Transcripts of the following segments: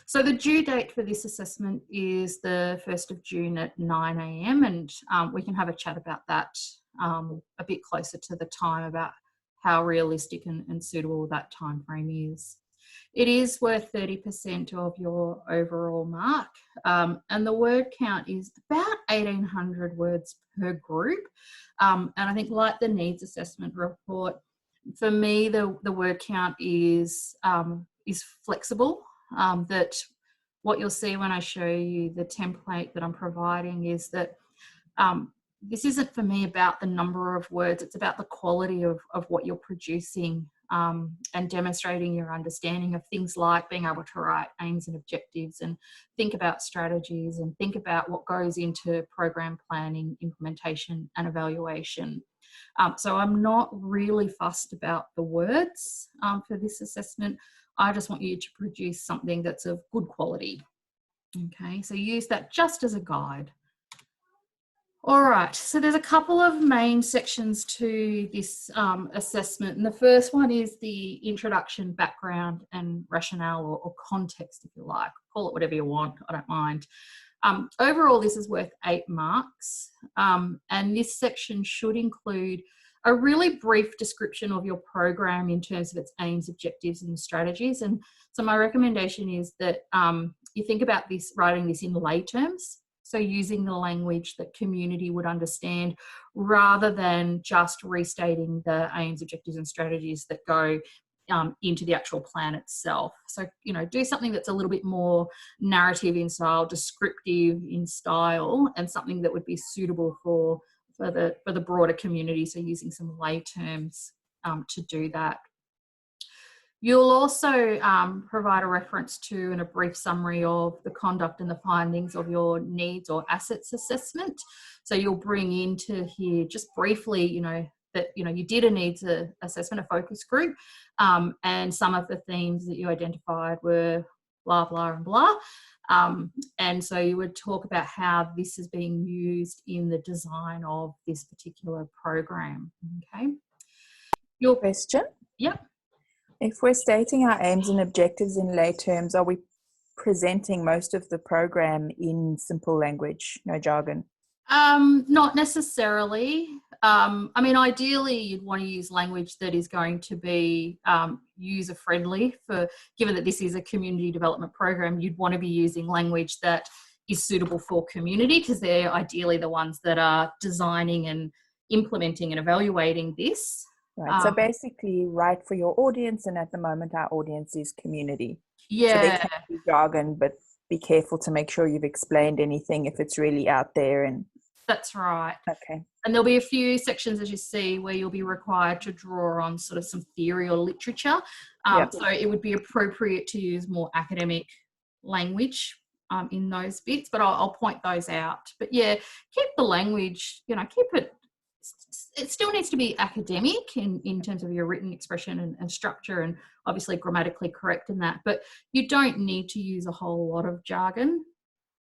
So the due date for this assessment is the 1st of June at 9 a.m. and we can have a chat about that a bit closer to the time about how realistic and suitable that time frame is. It is worth 30% of your overall mark, and the word count is about 1,800 words per group. And I think, like the needs assessment report, for me, the word count is flexible. That what you'll see when I show you the template that I'm providing is that this isn't for me about the number of words, it's about the quality of what you're producing and demonstrating your understanding of things like being able to write aims and objectives and think about strategies and think about what goes into program planning, implementation and evaluation. So I'm not really fussed about the words for this assessment. I just want you to produce something that's of good quality. Okay, so use that just as a guide. All right, so there's a couple of main sections to this assessment. And the first one is the introduction, background and rationale or context, if you like. Call it whatever you want, I don't mind. Overall, this is worth 8 marks. And this section should include a really brief description of your program in terms of its aims, objectives and strategies. And so my recommendation is that you think about this, writing this in lay terms. So using the language that community would understand rather than just restating the aims, objectives and strategies that go into the actual plan itself. So, you know, do something that's a little bit more narrative in style, descriptive in style, and something that would be suitable for the broader community. So using some lay terms to do that. You'll also provide a reference to and a brief summary of the conduct and the findings of your needs or assets assessment. So you'll bring into here just briefly, you know, that, you know, you did a needs assessment, a focus group, and some of the themes that you identified were blah, blah, and blah. And so you would talk about how this is being used in the design of this particular program. Okay. Your question? Yep. If we're stating our aims and objectives in lay terms, are we presenting most of the program in simple language, no jargon? Not necessarily. I mean, ideally, you'd want to use language that is going to be user-friendly. Given that this is a community development program, you'd want to be using language that is suitable for community, because they're ideally the ones that are designing and implementing and evaluating this. Right, so basically write for your audience, and at the moment our audience is community. Yeah. So they can be jargon, but be careful to make sure you've explained anything if it's really out there. And that's right. Okay. And there'll be a few sections, as you see, where you'll be required to draw on sort of some theory or literature. Yep. So it would be appropriate to use more academic language in those bits, but I'll point those out. But yeah, keep the language, you know, keep it. It still needs to be academic in terms of your written expression and structure, and obviously grammatically correct in that, but you don't need to use a whole lot of jargon.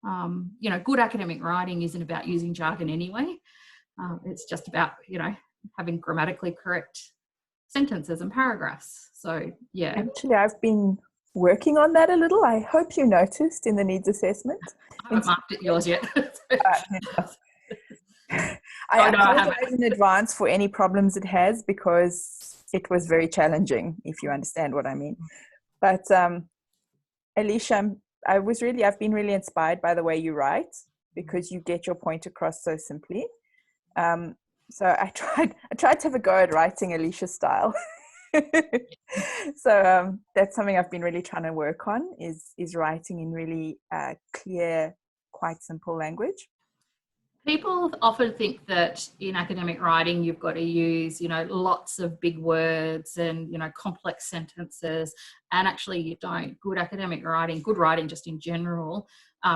You know, good academic writing isn't about using jargon anyway. It's just about, you know, having grammatically correct sentences and paragraphs. So yeah. Actually, I've been working on that a little. I hope you noticed in the needs assessment. I haven't marked it yours yet. I apologize in advance for any problems it has, because it was very challenging, if you understand what I mean. But Alicia, I've been really inspired by the way you write, because you get your point across so simply. So I tried to have a go at writing Alicia style. So that's something I've been really trying to work on, is writing in really clear, quite simple language. People often think that in academic writing, you've got to use, you know, lots of big words and, you know, complex sentences. And actually you don't. Good academic writing, good writing just in general,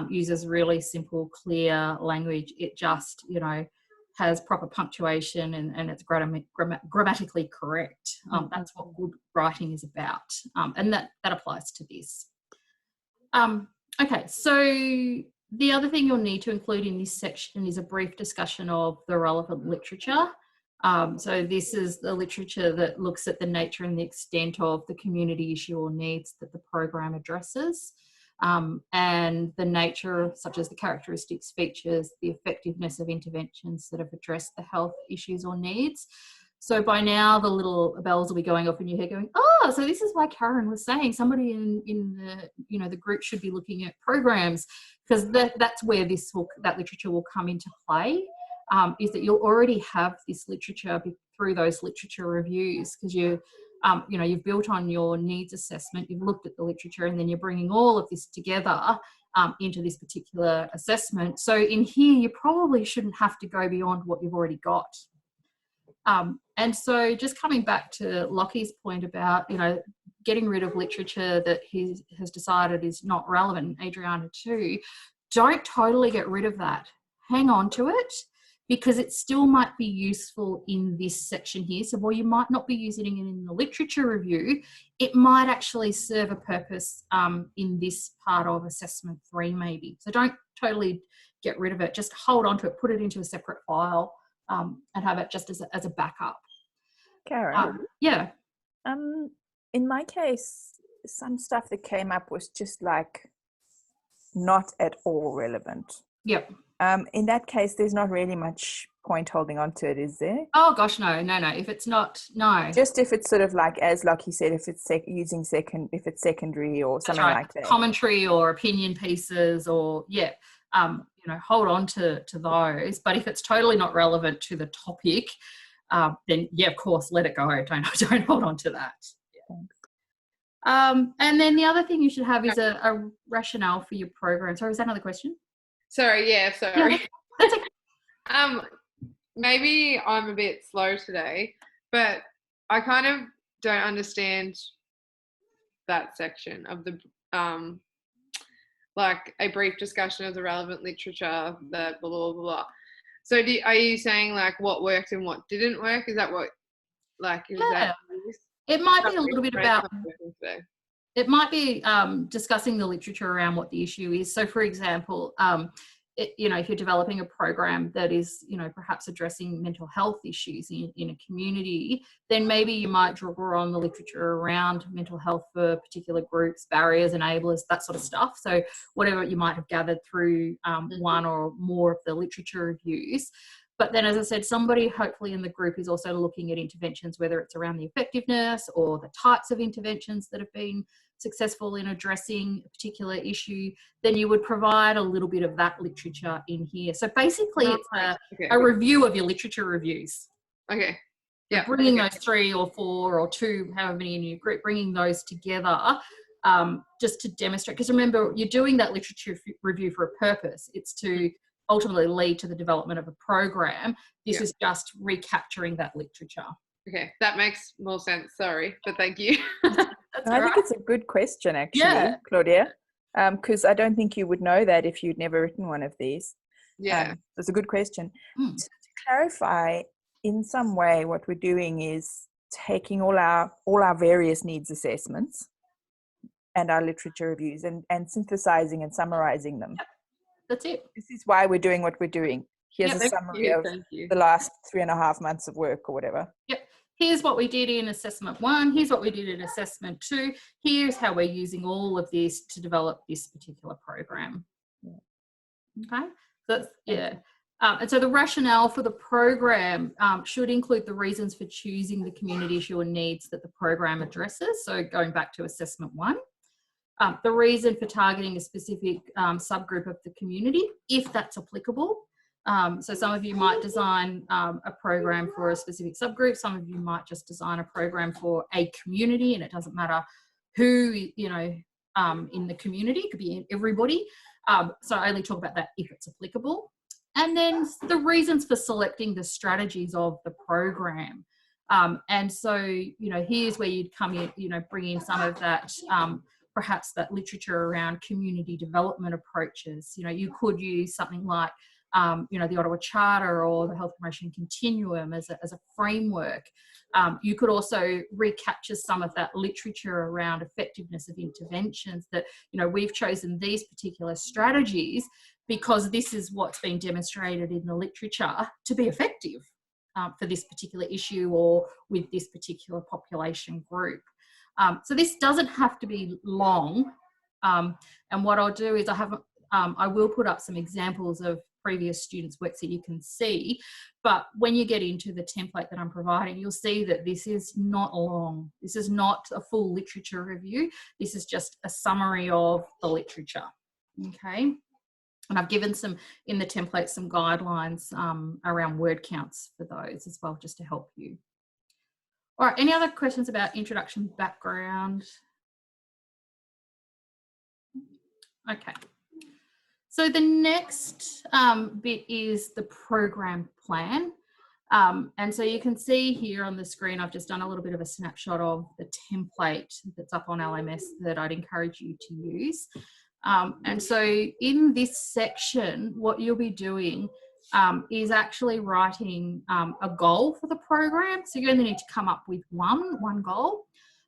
uses really simple, clear language. It just, you know, has proper punctuation and it's grammatically correct. That's what good writing is about. And that applies to this. Okay, so the other thing you'll need to include in this section is a brief discussion of the relevant literature. So this is the literature that looks at the nature and the extent of the community issue or needs that the program addresses. and the nature, such as the characteristics, features, the effectiveness of interventions that have addressed the health issues or needs. So by now, the little bells will be going off in your head going, oh, so this is why Karen was saying somebody in the, the group should be looking at programs, because that's where that literature will come into play, is that you'll already have this literature through those literature reviews, because you've built on your needs assessment, you've looked at the literature, and then you're bringing all of this together into this particular assessment. So in here, you probably shouldn't have to go beyond what you've already got. And so just coming back to Lockie's point about, getting rid of literature that he has decided is not relevant, Adriana too, don't totally get rid of that. Hang on to it, because it still might be useful in this section here. So while you might not be using it in the literature review, it might actually serve a purpose in this part of assessment 3 maybe. So don't totally get rid of it. Just hold on to it, put it into a separate file, and have it just as a backup. Karen? Yeah. In my case, some stuff that came up was just like not at all relevant. Yep. In that case, there's not really much point holding on to it, is there? Oh gosh, no. If it's not, no. Just if it's sort of like, as Lockie said, if it's if it's secondary or something like that. Commentary or opinion pieces, or hold on to those. But if it's totally not relevant to the topic, then of course, let it go. Don't hold on to that. Yeah. And then the other thing you should have is a rationale for your program. Sorry, is that another question? Sorry. Yeah, that's okay. Maybe I'm a bit slow today, but I kind of don't understand that section of the like a brief discussion of the relevant literature, the blah blah blah blah. So are you saying like what worked and what didn't work? Is that what is that? It might be a little bit about. It might be discussing the literature around what the issue is. So, for example, if you're developing a program that is, perhaps addressing mental health issues in a community, then maybe you might draw on the literature around mental health for particular groups, barriers, enablers, that sort of stuff. So whatever you might have gathered through one or more of the literature reviews. But then, as I said, somebody hopefully in the group is also looking at interventions, whether it's around the effectiveness or the types of interventions that have been successful in addressing a particular issue. Then you would provide a little bit of that literature in here. So basically it's a review of your literature reviews. Okay. Yeah. So bringing those 3 or 4 or 2, however many in your group, bringing those together just to demonstrate. Because remember, you're doing that literature review for a purpose. It's to ultimately lead to the development of a program. This is just recapturing that literature. Okay, that makes more sense. Sorry, but thank you. I think it's a good question, actually, Claudia, because I don't think you would know that if you'd never written one of these. Yeah. It's a good question. To clarify, in some way, what we're doing is taking all our various needs assessments and our literature reviews and synthesizing and summarizing them. That's it. This is why we're doing what we're doing. Here's a summary of the last 3.5 months of work or whatever. Yep. Here's what we did in assessment 1. Here's what we did in assessment 2. Here's how we're using all of this to develop this particular program. Okay. So that's, and so the rationale for the program should include the reasons for choosing the community issue and needs that the program addresses. So going back to assessment 1. The reason for targeting a specific subgroup of the community, if that's applicable. So some of you might design a program for a specific subgroup. Some of you might just design a program for a community, and it doesn't matter who, in the community. It could be everybody. So I only talk about that if it's applicable. And then the reasons for selecting the strategies of the program. And so, here's where you'd come in, bring in some of that, perhaps that literature around community development approaches. You could use something like, the Ottawa Charter or the Health Promotion Continuum as a framework. You could also recapture some of that literature around effectiveness of interventions that, we've chosen these particular strategies because this is what's been demonstrated in the literature to be effective for this particular issue or with this particular population group. So this doesn't have to be long. And what I'll do is I will put up some examples of previous students' work so you can see. But when you get into the template that I'm providing, you'll see that this is not long. This is not a full literature review. This is just a summary of the literature. Okay. And I've given in the template some guidelines around word counts for those as well, just to help you. All right, any other questions about introduction, background? Okay. So the next bit is the program plan. And so you can see here on the screen, I've just done a little bit of a snapshot of the template that's up on LMS that I'd encourage you to use. And so in this section, what you'll be doing is actually writing a goal for the program. So you only need to come up with one goal.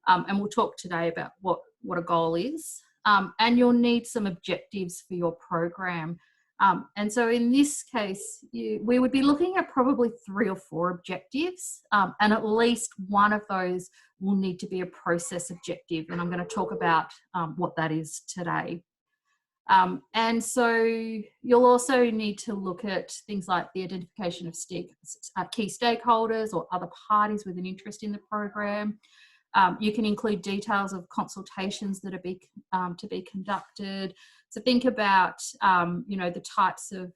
And we'll talk today about what a goal is. And you'll need some objectives for your program. And so in this case, we would be looking at probably 3 or 4 objectives, and at least one of those will need to be a process objective. And I'm going to talk about what that is today. And so you'll also need to look at things like the identification of key stakeholders or other parties with an interest in the program. You can include details of consultations that are to be conducted. So think about, the types of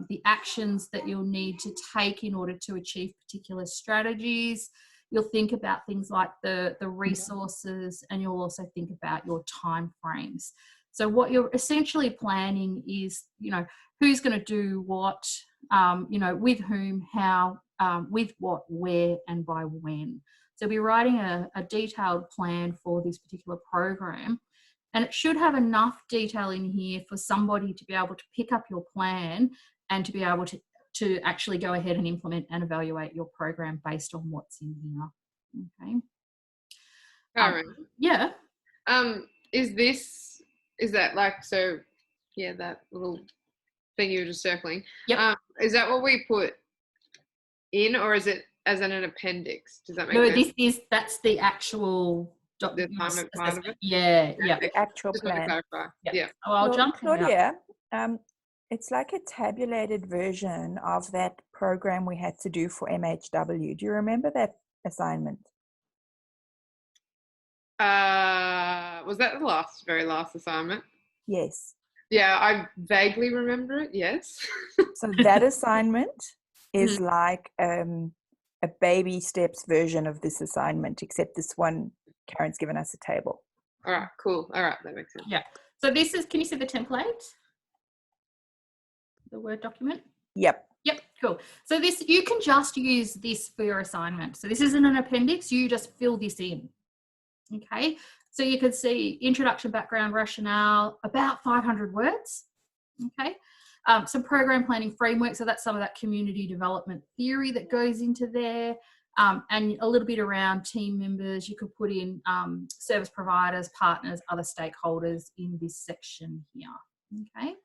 the actions that you'll need to take in order to achieve particular strategies. You'll think about things like the resources, and you'll also think about your time frames. So what you're essentially planning is, who's going to do what, with whom, how, with what, where, and by when. So we're writing a detailed plan for this particular program, and it should have enough detail in here for somebody to be able to pick up your plan and to be able to actually go ahead and implement and evaluate your program based on what's in here. Okay. Karen. Yeah. Is that like, so yeah, that little thing you were just circling. Yep. Is that what we put in, or is it as an appendix? Does that make sense? No, that's the actual The assignment part of it? Yeah. The actual Just plan. want to clarify. Yeah. Oh, I'll jump in. Claudia, it's like a tabulated version of that program we had to do for MHW. Do you remember that assignment? Was that the very last assignment? Yes. Yeah, I vaguely remember it. Yes. So that assignment is like a baby steps version of this assignment, except this one, Karen's given us a table. All right, cool. All right, that makes sense. Yeah. So this is, can you see the template? The Word document? Yep. Yep, cool. So you can just use this for your assignment. So this isn't an appendix, you just fill this in. Okay, so you can see introduction, background, rationale, about 500 words. Okay, some program planning framework. So that's some of that community development theory that goes into there, and a little bit around team members. You could put in service providers, partners, other stakeholders in this section here. Okay,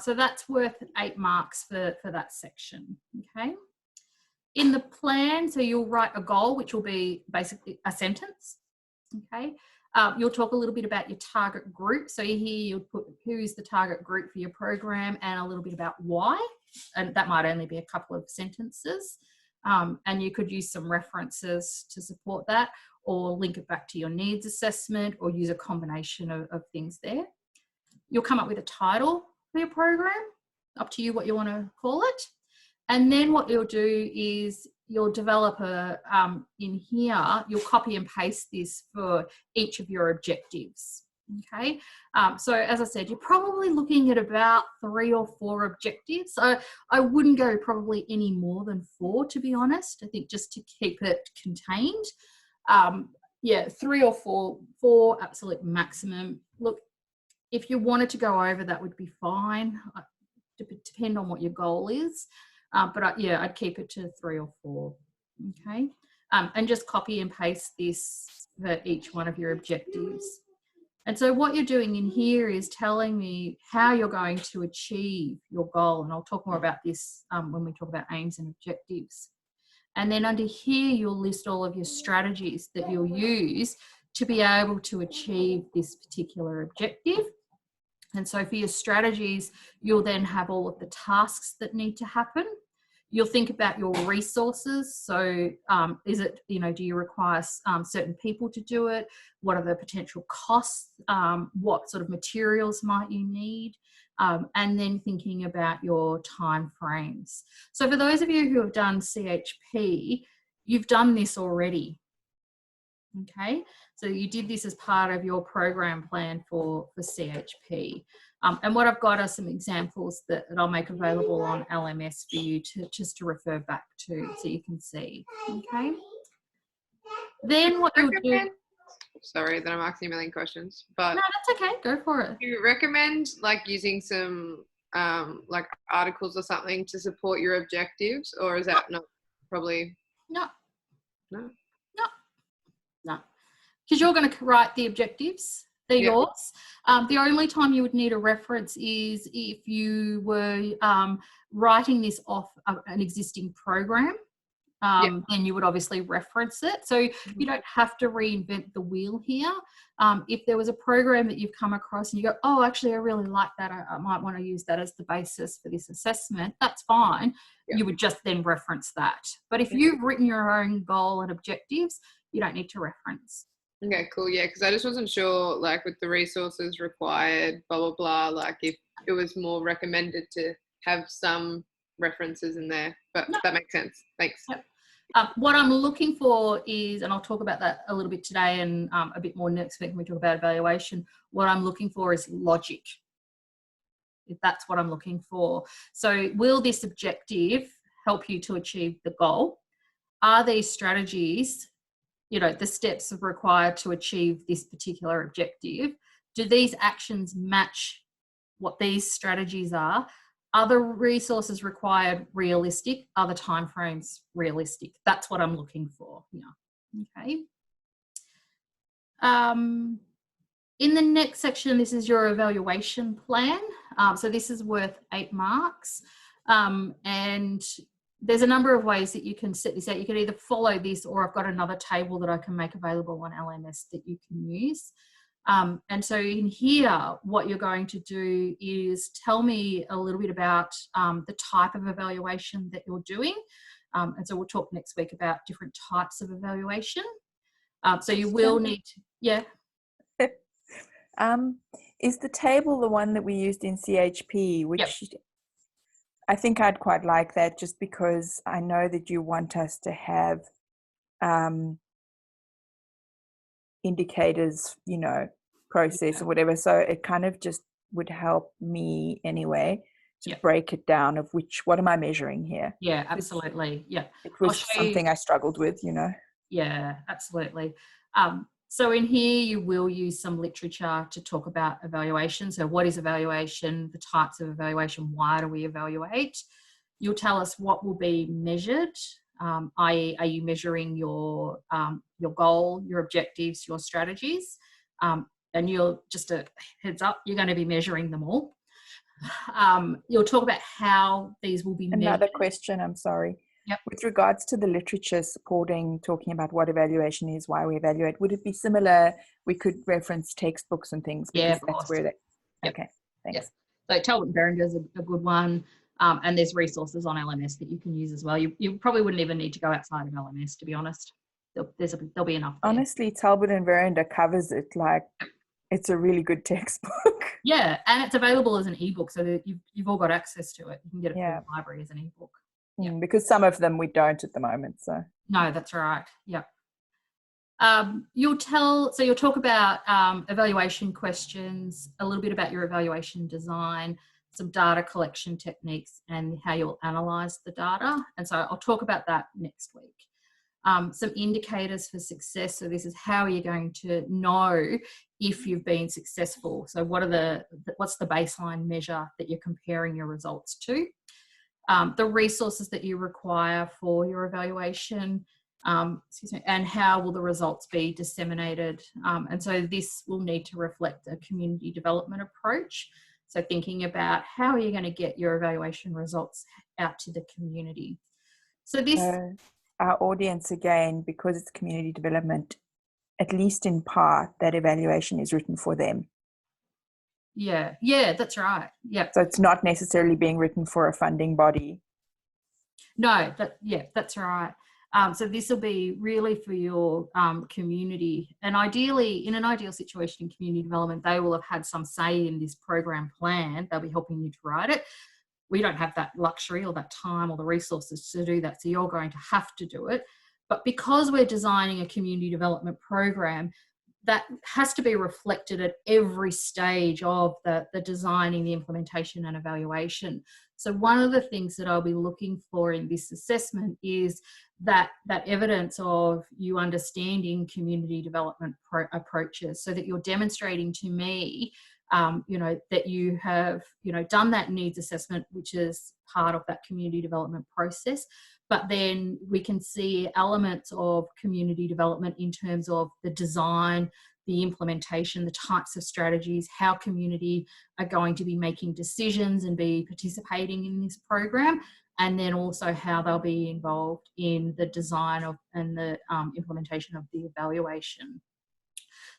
so that's worth 8 marks for that section. Okay, in the plan, so you'll write a goal, which will be basically a sentence. Okay, you'll talk a little bit about your target group. So here you'll put who's the target group for your program and a little bit about why, and that might only be a couple of sentences. And you could use some references to support that, or link it back to your needs assessment, or use a combination of things there. You'll come up with a title for your program, up to you what you want to call it. And then what you'll do is you'll develop in here, you'll copy and paste this for each of your objectives. Okay, so as I said, you're probably looking at about 3 or 4 objectives. So I wouldn't go probably any more than 4, to be honest. I think just to keep it contained. Yeah, 3 or 4 absolute maximum. Look, if you wanted to go over, that would be fine. Depend on what your goal is. But yeah, I'd keep it to 3 or 4, okay? And just copy and paste this for each one of your objectives. And so what you're doing in here is telling me how you're going to achieve your goal. And I'll talk more about this when we talk about aims and objectives. And then under here, you'll list all of your strategies that you'll use to be able to achieve this particular objective. And so for your strategies, you'll then have all of the tasks that need to happen. You'll think about your resources. So is it, do you require certain people to do it? What are the potential costs? What sort of materials might you need? And then thinking about your time frames. So for those of you who have done CHP, you've done this already. Okay, so you did this as part of your program plan for CHP. And what I've got are some examples that I'll make available on LMS for you to just to refer back to so you can see. Okay. Then what you'll do. Sorry that I'm asking a million questions, but no, that's okay. Go for it. Do you recommend like using some like articles or something to support your objectives, or is that not probably? No. No. No, because you're going to write the objectives. They're yours. The only time you would need a reference is if you were writing this off an existing program. Then you would obviously reference it. So you don't have to reinvent the wheel here. If there was a program that you've come across and you go, oh, actually, I really like that. I might want to use that as the basis for this assessment. That's fine. You would just then reference that. But if you've written your own goal and objectives, you don't need to reference. Okay, cool. Yeah, because I just wasn't sure, like with the resources required, blah, blah, blah, like if it was more recommended to have some references in there. But that makes sense. Thanks. Yep. What I'm looking for is, and I'll talk about that a little bit today and a bit more next week when we talk about evaluation, what I'm looking for is logic. If that's what I'm looking for. So will this objective help you to achieve the goal? Are these strategies, the steps required to achieve this particular objective? Do these actions match what these strategies are? Are the resources required realistic? Are the timeframes realistic? That's what I'm looking for here. Okay. In the next section, this is your evaluation plan. So this is worth 8 marks. And there's a number of ways that you can set this out. You can either follow this, or I've got another table that I can make available on LMS that you can use. And so in here, what you're going to do is tell me a little bit about the type of evaluation that you're doing. And so we'll talk next week about different types of evaluation. So you will need to, is the table the one that we used in CHP, which I think I'd quite like that, just because I know that you want us to have indicators, process or whatever. So it kind of just would help me anyway to break it down of what am I measuring here? Yeah, absolutely. Yeah. It was something I struggled with, Yeah, absolutely. So in here, you will use some literature to talk about evaluation. So what is evaluation, the types of evaluation, why do we evaluate? You'll tell us what will be measured, i.e. are you measuring your goal, your objectives, your strategies? And you'll, just a heads up, you're going to be measuring them all. You'll talk about how these will be measured. Another question, I'm sorry. Yep. With regards to the literature talking about what evaluation is, why we evaluate, would it be similar? We could reference textbooks and things because that's where they. Yep. Okay, thanks. Yep. So Talbot and Berenger is a good one, and there's resources on LMS that you can use as well. You probably wouldn't even need to go outside of LMS, to be honest. There'll be enough there. Honestly, Talbot and Berenger covers it like it's a really good textbook. Yeah, and it's available as an ebook, so that you've all got access to it. You can get it from the library as an ebook. Yeah. Because some of them we don't at the moment. So no, that's right. Yeah. You'll talk about evaluation questions, a little bit about your evaluation design, some data collection techniques, and how you'll analyze the data. And so I'll talk about that next week. Some indicators for success. So this is how you're going to know if you've been successful. So what's the baseline measure that you're comparing your results to? The resources that you require for your evaluation, and how will the results be disseminated? And so this will need to reflect a community development approach. So thinking about how are you going to get your evaluation results out to the community. So this... our audience, again, because it's community development, at least in part, that evaluation is written for them. Yeah, that's right. Yeah. So it's not necessarily being written for a funding body. No, that's right. So this will be really for your community, and ideally, in an ideal situation in community development, they will have had some say in this program plan. They'll be helping you to write it. We don't have that luxury or that time or the resources to do that, so you're going to have to do it. But because we're designing a community development program, that has to be reflected at every stage of the designing, the implementation and evaluation. So one of the things that I'll be looking for in this assessment is that evidence of you understanding community development approaches, so that you're demonstrating to me that you have, done that needs assessment, which is part of that community development process. But then we can see elements of community development in terms of the design, the implementation, the types of strategies, how community are going to be making decisions and be participating in this program, and then also how they'll be involved in the design of and the implementation of the evaluation.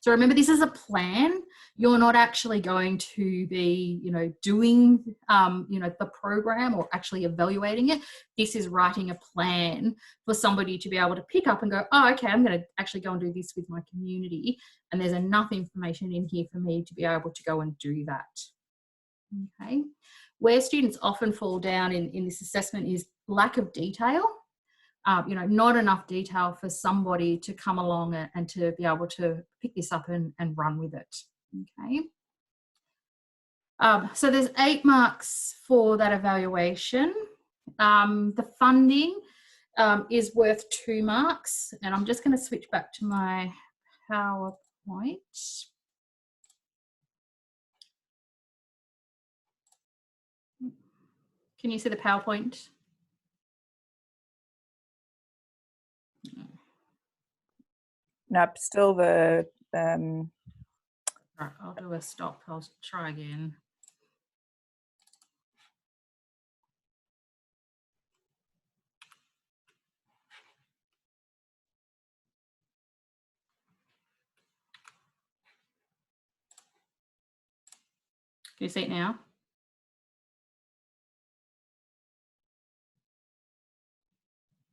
So remember, this is a plan. You're not actually going to be, doing, the program or actually evaluating it. This is writing a plan for somebody to be able to pick up and go, oh, okay, I'm going to actually go and do this with my community. And there's enough information in here for me to be able to go and do that. Okay. Where students often fall down in this assessment is lack of detail. Not enough detail for somebody to come along and to be able to pick this up and run with it. Okay. So there's 8 marks for that evaluation. The funding is worth 2 marks, and I'm just going to switch back to my PowerPoint. Can you see the PowerPoint? Nope, still the Right, I'll do a stop. I'll try again. Can you see it now?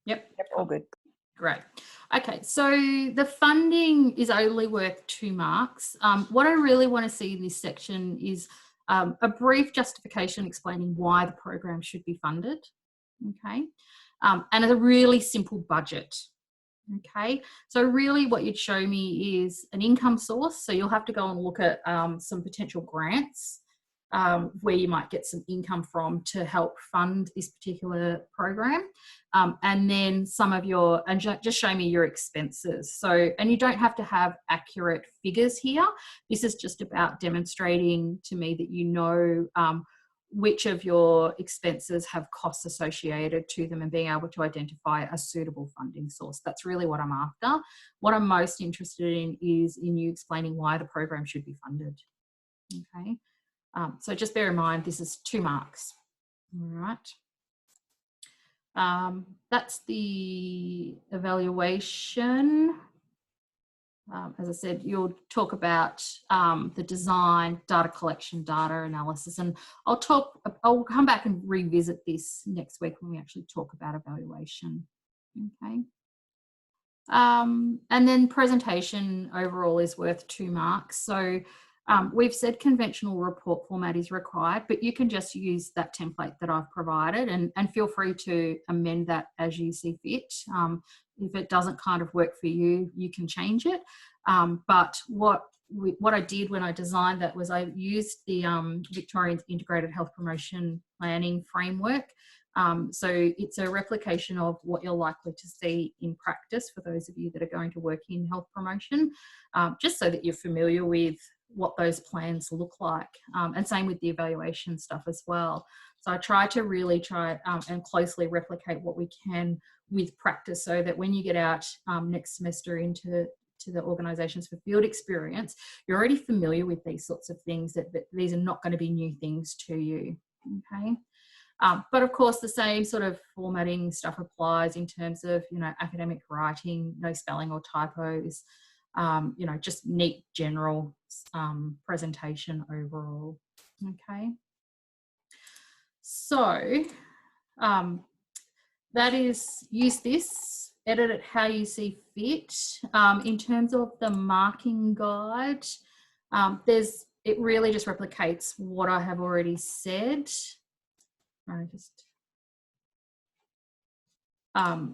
Yep, all good. Great. Okay, so the funding is only worth 2 marks. What I really want to see in this section is a brief justification explaining why the program should be funded. Okay, and a really simple budget. Okay, so really what you'd show me is an income source. So you'll have to go and look at some potential grants where you might get some income from to help fund this particular program. And then some of your, and just show me your expenses. So, and you don't have to have accurate figures here. This is just about demonstrating to me that you know which of your expenses have costs associated to them and being able to identify a suitable funding source. That's really what I'm after. What I'm most interested in is in you explaining why the program should be funded. Okay. So just bear in mind, this is 2 marks. All right. That's the evaluation. As I said, you'll talk about the design, data collection, data analysis, and I'll come back and revisit this next week when we actually talk about evaluation. Okay. And then presentation overall is worth 2 marks. So we've said conventional report format is required, but you can just use that template that I've provided and feel free to amend that as you see fit. If it doesn't kind of work for you, you can change it. But what I did when I designed that was I used the Victorian Integrated Health Promotion Planning Framework. So it's a replication of what you're likely to see in practice for those of you that are going to work in health promotion, just so that you're familiar with what those plans look like, and same with the evaluation stuff as well. So I try to really and closely replicate what we can with practice, so that when you get out next semester into the organisations for field experience, you're already familiar with these sorts of things, that these are not going to be new things to you. Okay. But of course, the same sort of formatting stuff applies in terms of, academic writing, no spelling or typos, you know, just neat general presentation overall. Okay. So that is, use this, edit it how you see fit. In terms of the marking guide, it really just replicates what I have already said.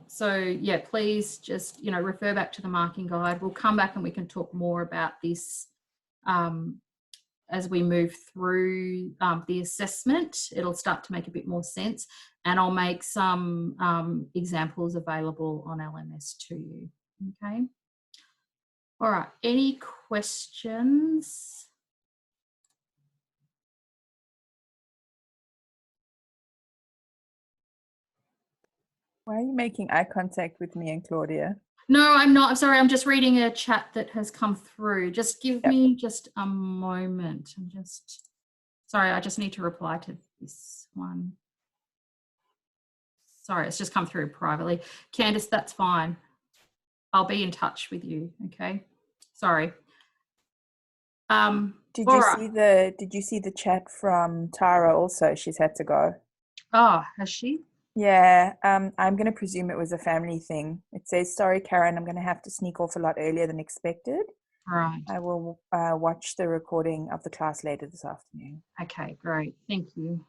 So yeah, please just, you know, refer back to the marking guide. We'll come back and we can talk more about this as we move through the assessment. It'll start to make a bit more sense, and I'll make some examples available on LMS to you. Okay. All right. Any questions? Why are you making eye contact with me and Claudia? No, I'm not. I'm sorry. I'm just reading a chat that has come through. Just give me just a moment. I'm just, sorry, I just need to reply to this one. Sorry, it's just come through privately. Candice, that's fine. I'll be in touch with you. Okay. Sorry. Did you see the chat from Tara also? She's had to go. Oh, has she? Yeah, I'm going to presume it was a family thing. It says, sorry, Karen, I'm going to have to sneak off a lot earlier than expected. Right. I will watch the recording of the class later this afternoon. Okay, great. Thank you.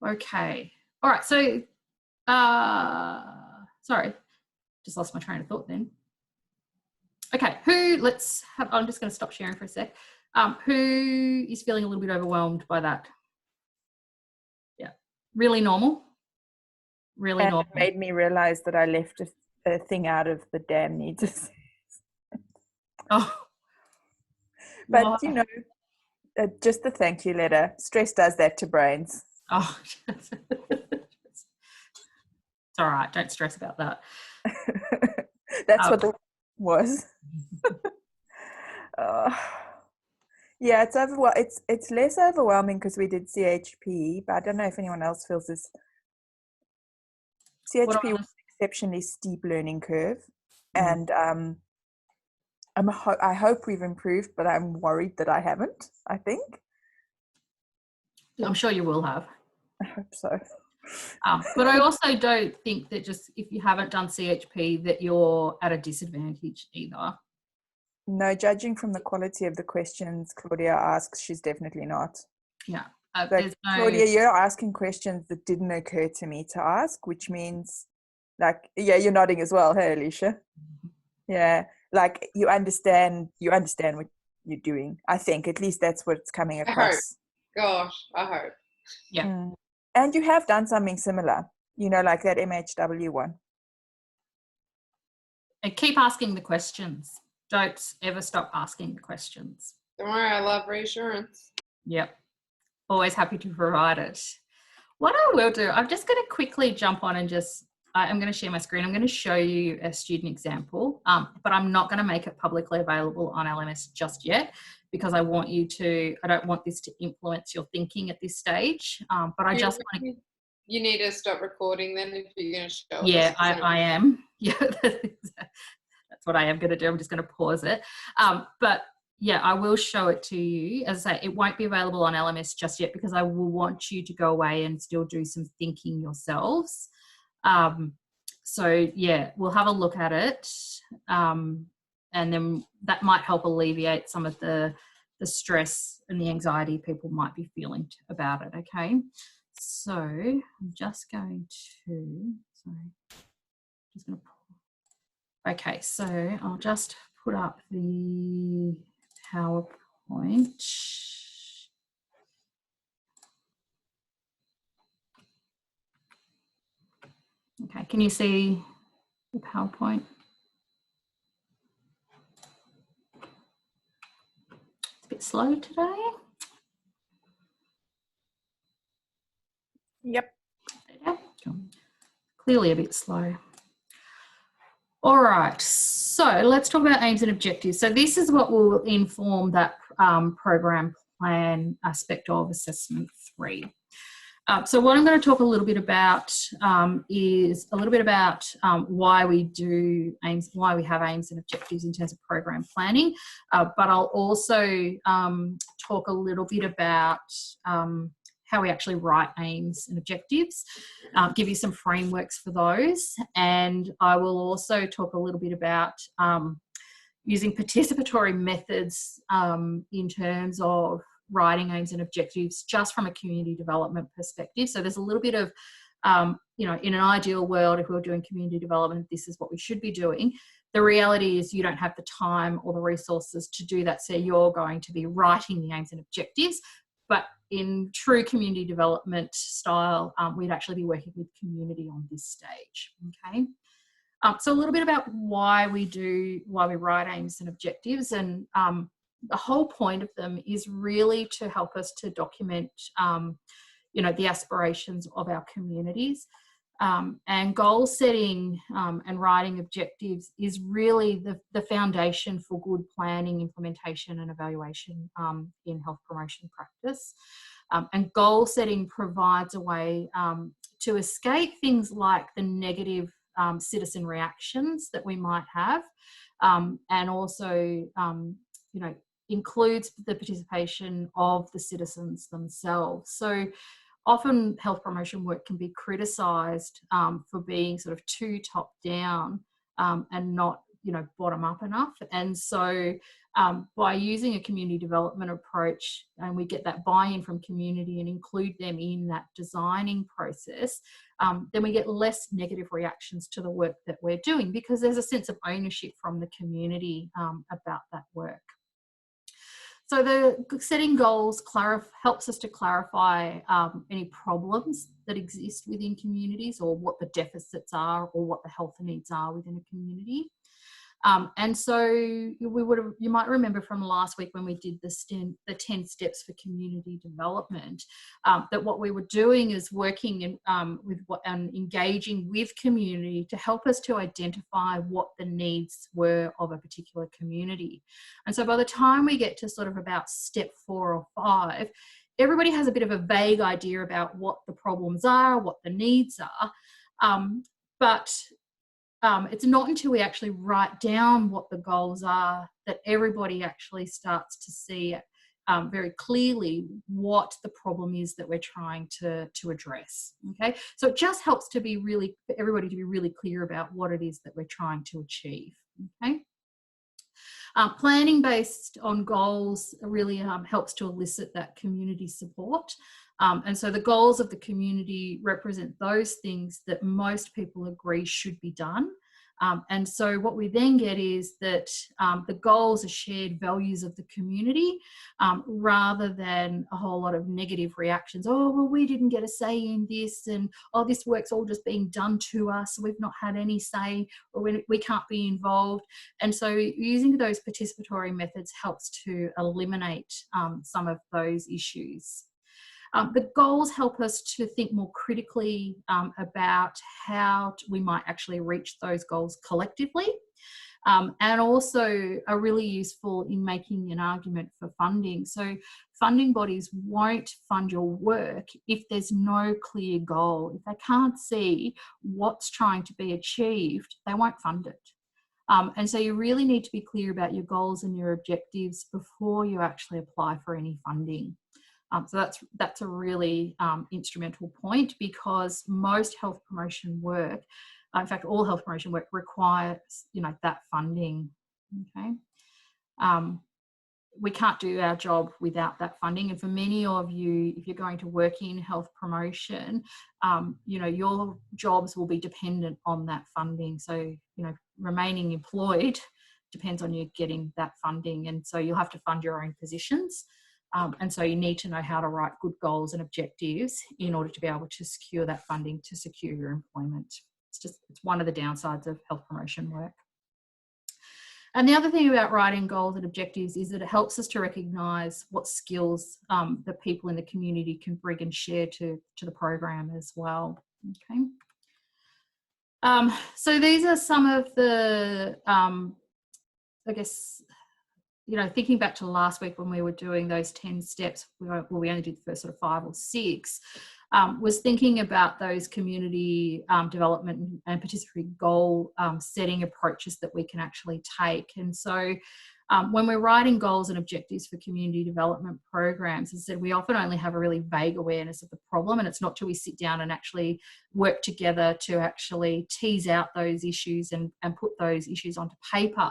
Okay. All right. So, sorry, just lost my train of thought then. Okay, I'm just going to stop sharing for a sec. Who is feeling a little bit overwhelmed by that? Yeah, really normal. Really normal. It made me realize that I left a thing out of the damn needs assessment. Oh. But, Why? you know, just the thank you letter. Stress does that to brains. Oh, it's all right. Don't stress about that. That's what it was. Yeah, it's less overwhelming because we did CHP, but I don't know if anyone else feels this. CHP was an exceptionally steep learning curve, and I hope we've improved, but I'm worried that I haven't. I think. I'm sure you will have. I hope so. But I also don't think that just if you haven't done CHP that you're at a disadvantage either. No, judging from the quality of the questions Claudia asks, she's definitely not. Yeah. Claudia, you're asking questions that didn't occur to me to ask, which means, like, yeah, you're nodding as well, hey, Alicia? Yeah, like you understand what you're doing. I think at least that's what's coming across. I hope. Gosh, I hope. Yeah. And you have done something similar, you know, like that MHW one. And keep asking the questions. Don't ever stop asking the questions. Don't worry, I love reassurance. Yep. Always happy to provide it. What I will do, I'm just going to quickly jump on and I'm going to share my screen. I'm going to show you a student example, but I'm not going to make it publicly available on LMS just yet because I don't want this to influence your thinking at this stage. But I just want to... You need to stop recording then if you're going to show us. Yeah, I am. Yeah, that's what I am going to do. I'm just going to pause it. But yeah, I will show it to you. As I say, it won't be available on LMS just yet because I will want you to go away and still do some thinking yourselves. So yeah, we'll have a look at it. And then that might help alleviate some of the stress and the anxiety people might be feeling about it. Okay. So I'm just going to, okay, so I'll just put up the PowerPoint. Okay, can you see the PowerPoint? It's a bit slow today. Yep. Clearly a bit slow. All right, so let's talk about aims and objectives. So this is what will inform that program plan aspect of assessment 3. So what I'm going to talk a little bit about is a little bit about why we do aims, why we have aims and objectives in terms of program planning. But I'll also talk a little bit about how we actually write aims and objectives, give you some frameworks for those. And I will also talk a little bit about using participatory methods in terms of writing aims and objectives just from a community development perspective. So there's a little bit of, you know, in an ideal world, if we were doing community development, this is what we should be doing. The reality is you don't have the time or the resources to do that. So you're going to be writing the aims and objectives. But in true community development style, we'd actually be working with community on this stage, okay? So a little bit about why we write aims and objectives, and the whole point of them is really to help us to document, you know, the aspirations of our communities. And goal setting and writing objectives is really the foundation for good planning, implementation and evaluation in health promotion practice. And goal setting provides a way to escape things like the negative citizen reactions that we might have, and also, you know, includes the participation of the citizens themselves. So often health promotion work can be criticised for being sort of too top down and not, you know, bottom up enough. And so by using a community development approach, and we get that buy-in from community and include them in that designing process, then we get less negative reactions to the work that we're doing, because there's a sense of ownership from the community about that work. So the setting goals helps us to clarify any problems that exist within communities, or what the deficits are, or what the health needs are within a community. And so you might remember from last week when we did the 10 steps for community development, that what we were doing is working and engaging with community to help us to identify what the needs were of a particular community. And so by the time we get to sort of about step 4 or 5, everybody has a bit of a vague idea about what the problems are, what the needs are, but it's not until we actually write down what the goals are that everybody actually starts to see very clearly what the problem is that we're trying to address. Okay, so it just helps to be for everybody to be really clear about what it is that we're trying to achieve. Okay. Planning based on goals really helps to elicit that community support. And so the goals of the community represent those things that most people agree should be done. And so what we then get is that the goals are shared values of the community, rather than a whole lot of negative reactions. Oh, well, we didn't get a say in this, and oh, this work's all just being done to us. We've not had any say, or we can't be involved. And so using those participatory methods helps to eliminate some of those issues. The goals help us to think more critically about how we might actually reach those goals collectively, and also are really useful in making an argument for funding. So funding bodies won't fund your work if there's no clear goal. If they can't see what's trying to be achieved, they won't fund it. And so you really need to be clear about your goals and your objectives before you actually apply for any funding. So that's a really instrumental point, because most health promotion work, in fact, all health promotion work requires, you know, that funding. Okay, we can't do our job without that funding, and for many of you, if you're going to work in health promotion, you know, your jobs will be dependent on that funding. So, you know, remaining employed depends on you getting that funding, and so you'll have to fund your own positions. And so you need to know how to write good goals and objectives in order to be able to secure that funding to secure your employment. It's one of the downsides of health promotion work. And the other thing about writing goals and objectives is that it helps us to recognise what skills that people in the community can bring and share to the program as well. Okay. So these are some of the, I guess, you know, thinking back to last week when we were doing those 10 steps, we only did the first sort of 5 or 6, was thinking about those community development and participatory goal setting approaches that we can actually take. And so when we're writing goals and objectives for community development programs, as I said, we often only have a really vague awareness of the problem, and it's not till we sit down and actually work together to actually tease out those issues and put those issues onto paper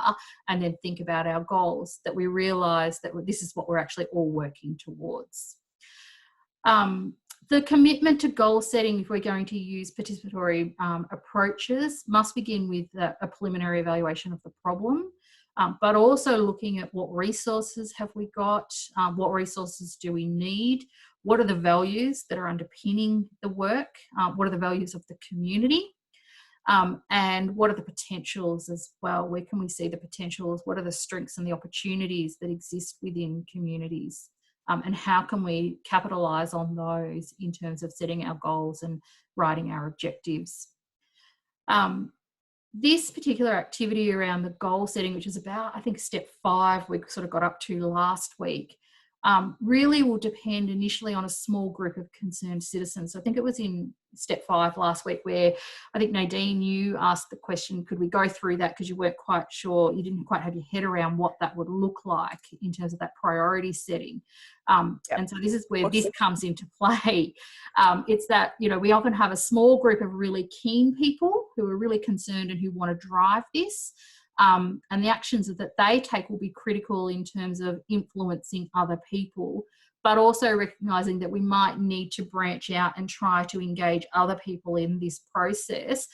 and then think about our goals that we realise that this is what we're actually all working towards. The commitment to goal setting, if we're going to use participatory approaches, must begin with a preliminary evaluation of the problem. But also looking at what resources have we got, what resources do we need, what are the values that are underpinning the work, what are the values of the community, and what are the potentials as well. Where can we see the potentials? What are the strengths and the opportunities that exist within communities? And how can we capitalise on those in terms of setting our goals and writing our objectives? This particular activity around the goal setting, which is about, I think, step 5 we sort of got up to last week, really will depend initially on a small group of concerned citizens. So I think it was in step 5 last week where I think, Nadine, you asked the question, could we go through that because you weren't quite sure, you didn't quite have your head around what that would look like in terms of that priority setting. And so this is where this comes into play. It's that, you know, we often have a small group of really keen people who are really concerned and who want to drive this. And the actions that they take will be critical in terms of influencing other people, but also recognising that we might need to branch out and try to engage other people in this process,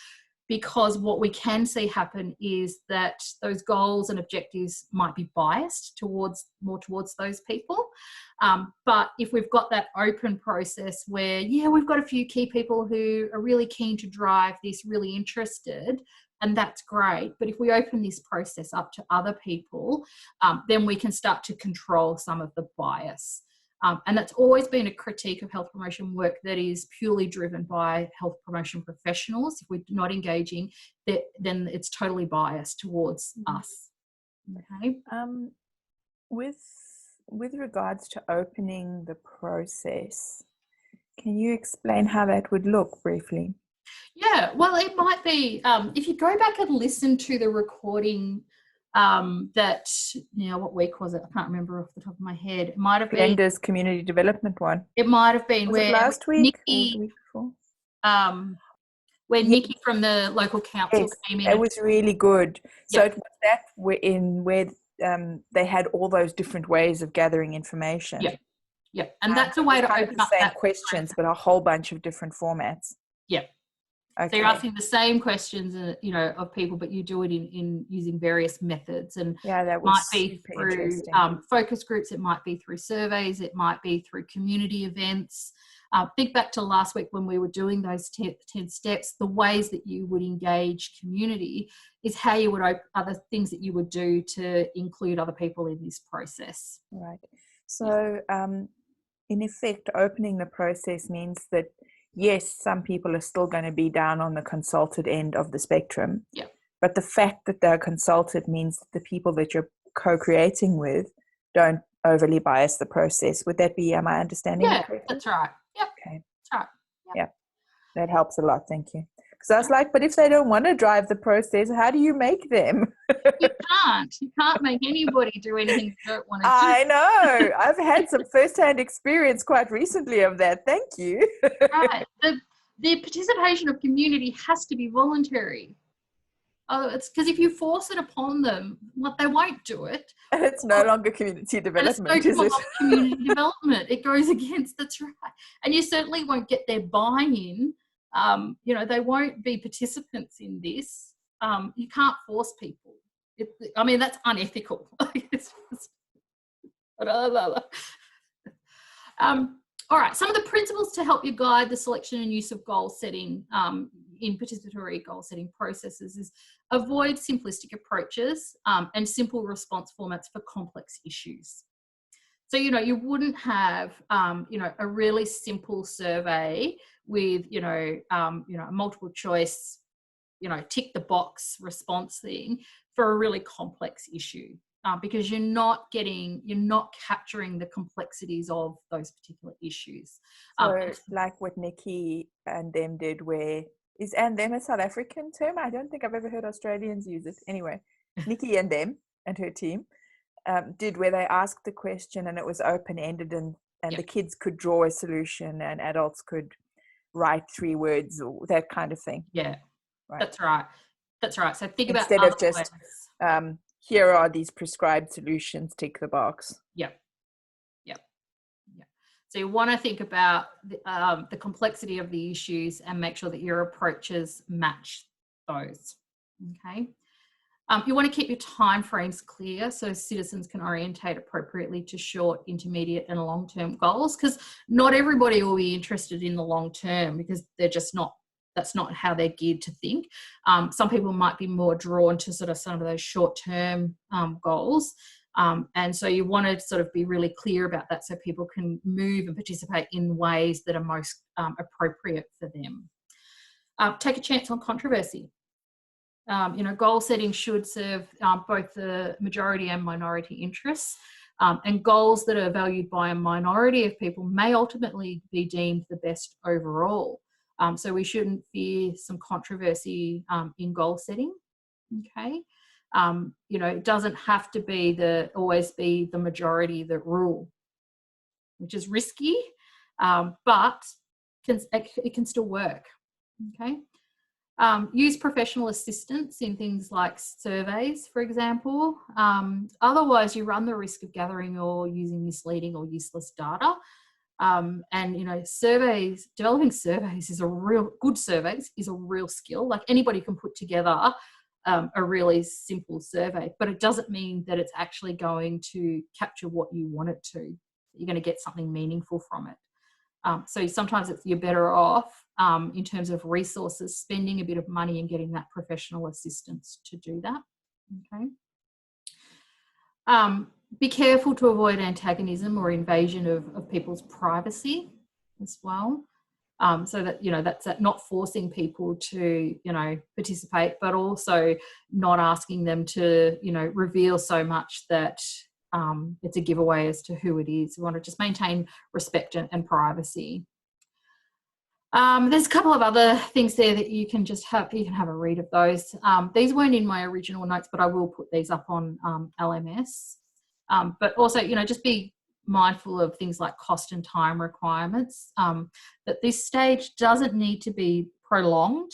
because what we can see happen is that those goals and objectives might be biased more towards those people. But if we've got that open process where, yeah, we've got a few key people who are really keen to drive this, really interested, and that's great. But if we open this process up to other people, then we can start to control some of the bias. And that's always been a critique of health promotion work that is purely driven by health promotion professionals. If we're not engaging, then it's totally biased towards us. Okay. With regards to opening the process, can you explain how that would look briefly? Yeah, well, it might be, if you go back and listen to the recording that, you know, what week was it? I can't remember off the top of my head. It might have been Glenda's community development one. It might have been where last week Nikki, or the week before? Where Nikki from the local council came in. It was really good. So it was that where they had all those different ways of gathering information. Yeah, and that's a way to open up the same that questions, but a whole bunch of different formats. Yeah. Okay. So you're asking the same questions, you know, of people, but you do it in using various methods, and that might be through focus groups, it might be through surveys, it might be through community events. Think back to last week when we were doing those 10 steps, the ways that you would engage community is how you would other things that you would do to include other people in this process. Right. So in effect, opening the process means that yes, some people are still going to be down on the consulted end of the spectrum. Yeah. But the fact that they're consulted means that the people that you're co-creating with don't overly bias the process. Would that be, am I understanding that correctly? That's right. Yep. Okay. That's right. Yep. Yeah. That helps a lot. Thank you. Because I was like, but if they don't want to drive the process, how do you make them? You can't make anybody do anything they don't want to do. I know. I've had some first-hand experience quite recently of that. Thank you. Right. The participation of community has to be voluntary. It's because if you force it upon them, they won't do it. And it's no longer community development, is it? Community development. It goes against, that's right. And you certainly won't get their buy-in. You know, they won't be participants in this. You can't force people. I mean, that's unethical. It's just, all right, some of the principles to help you guide the selection and use of goal setting in participatory goal setting processes is avoid simplistic approaches and simple response formats for complex issues. So, you know, you wouldn't have, you know, a really simple survey with, a multiple choice, tick the box response thing for a really complex issue. because you're not capturing the complexities of those particular issues. So like what Nikki and them did, where is and them a South African term? I don't think I've ever heard Australians use it. Anyway, Nikki and them and her team did, where they asked the question and it was open-ended, and the kids could draw a solution and adults could write 3 words or that kind of thing. Yeah, right. That's right. So think instead about of just here are these prescribed solutions, tick the box. Yep. So you want to think about the complexity of the issues and make sure that your approaches match those. Okay. You want to keep your timeframes clear so citizens can orientate appropriately to short, intermediate and long-term goals, because not everybody will be interested in the long term because they're just not, that's not how they're geared to think. Some people might be more drawn to sort of some of those short-term goals. And so you want to sort of be really clear about that so people can move and participate in ways that are most appropriate for them. Take a chance on controversy. Goal setting should serve both the majority and minority interests, and goals that are valued by a minority of people may ultimately be deemed the best overall. So we shouldn't fear some controversy in goal setting. Okay. It doesn't have to be always be the majority that rule, which is risky, but it can still work. Okay. Use professional assistance in things like surveys, for example. Otherwise, you run the risk of gathering or using misleading or useless data. Developing surveys is good surveys is a real skill. Like anybody can put together a really simple survey, but it doesn't mean that it's actually going to capture what you want it to. You're going to get something meaningful from it. So sometimes you're better off in terms of resources, spending a bit of money and getting that professional assistance to do that. Okay. Be careful to avoid antagonism or invasion of people's privacy as well. So that, that's not forcing people to, participate, but also not asking them to, reveal so much that it's a giveaway as to who it is. We want to just maintain respect and privacy. There's a couple of other things there that you can have a read of those. These weren't in my original notes, but I will put these up on LMS. But also, just be mindful of things like cost and time requirements, that this stage doesn't need to be prolonged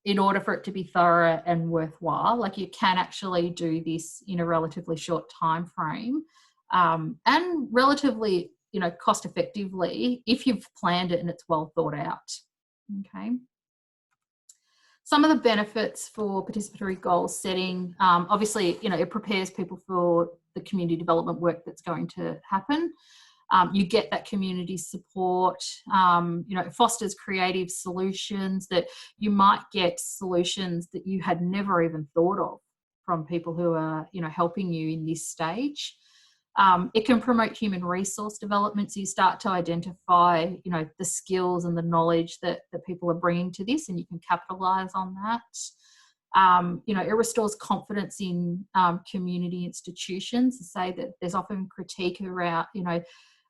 in order for it to be thorough and worthwhile. Like you can actually do this in a relatively short time frame and relatively, cost effectively if you've planned it and it's well thought out. Okay. Some of the benefits for participatory goal setting, obviously, it prepares people for the community development work that's going to happen. You get that community support, it fosters creative solutions that you might get solutions that you had never even thought of from people who are, helping you in this stage. It can promote human resource development, so you start to identify, the skills and the knowledge that people are bringing to this, and you can capitalise on that. It restores confidence in community institutions. To say that there's often critique around,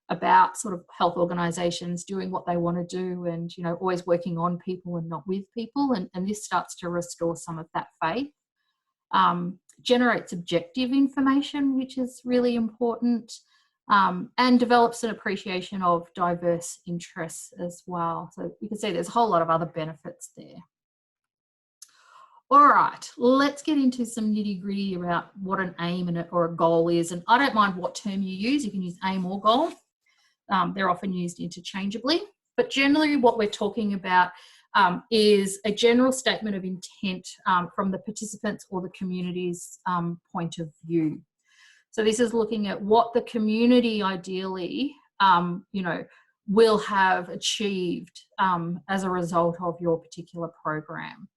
about sort of health organisations doing what they want to do and, always working on people and not with people, and this starts to restore some of that faith. Generates objective information, which is really important, and develops an appreciation of diverse interests as well. So you can see there's a whole lot of other benefits there. All right, let's get into some nitty-gritty about what an aim or a goal is. And I don't mind what term you use. You can use aim or goal. They're often used interchangeably. But generally what we're talking about is a general statement of intent from the participants or the community's point of view. So this is looking at what the community ideally, will have achieved as a result of your particular program.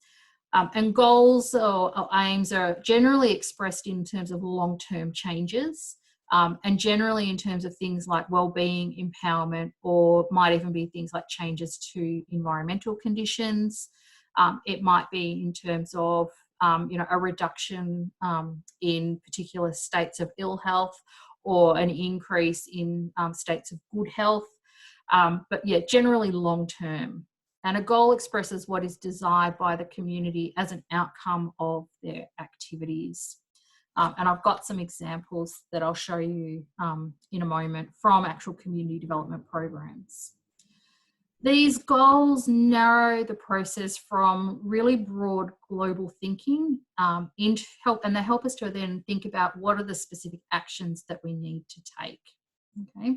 And goals or aims are generally expressed in terms of long-term changes, and generally in terms of things like well-being, empowerment, or might even be things like changes to environmental conditions. It might be in terms of, a reduction in particular states of ill health or an increase in states of good health. But yeah, generally long term. And a goal expresses what is desired by the community as an outcome of their activities. And I've got some examples that I'll show you in a moment from actual community development programs. These goals narrow the process from really broad global thinking into help, and they help us to then think about what are the specific actions that we need to take. Okay.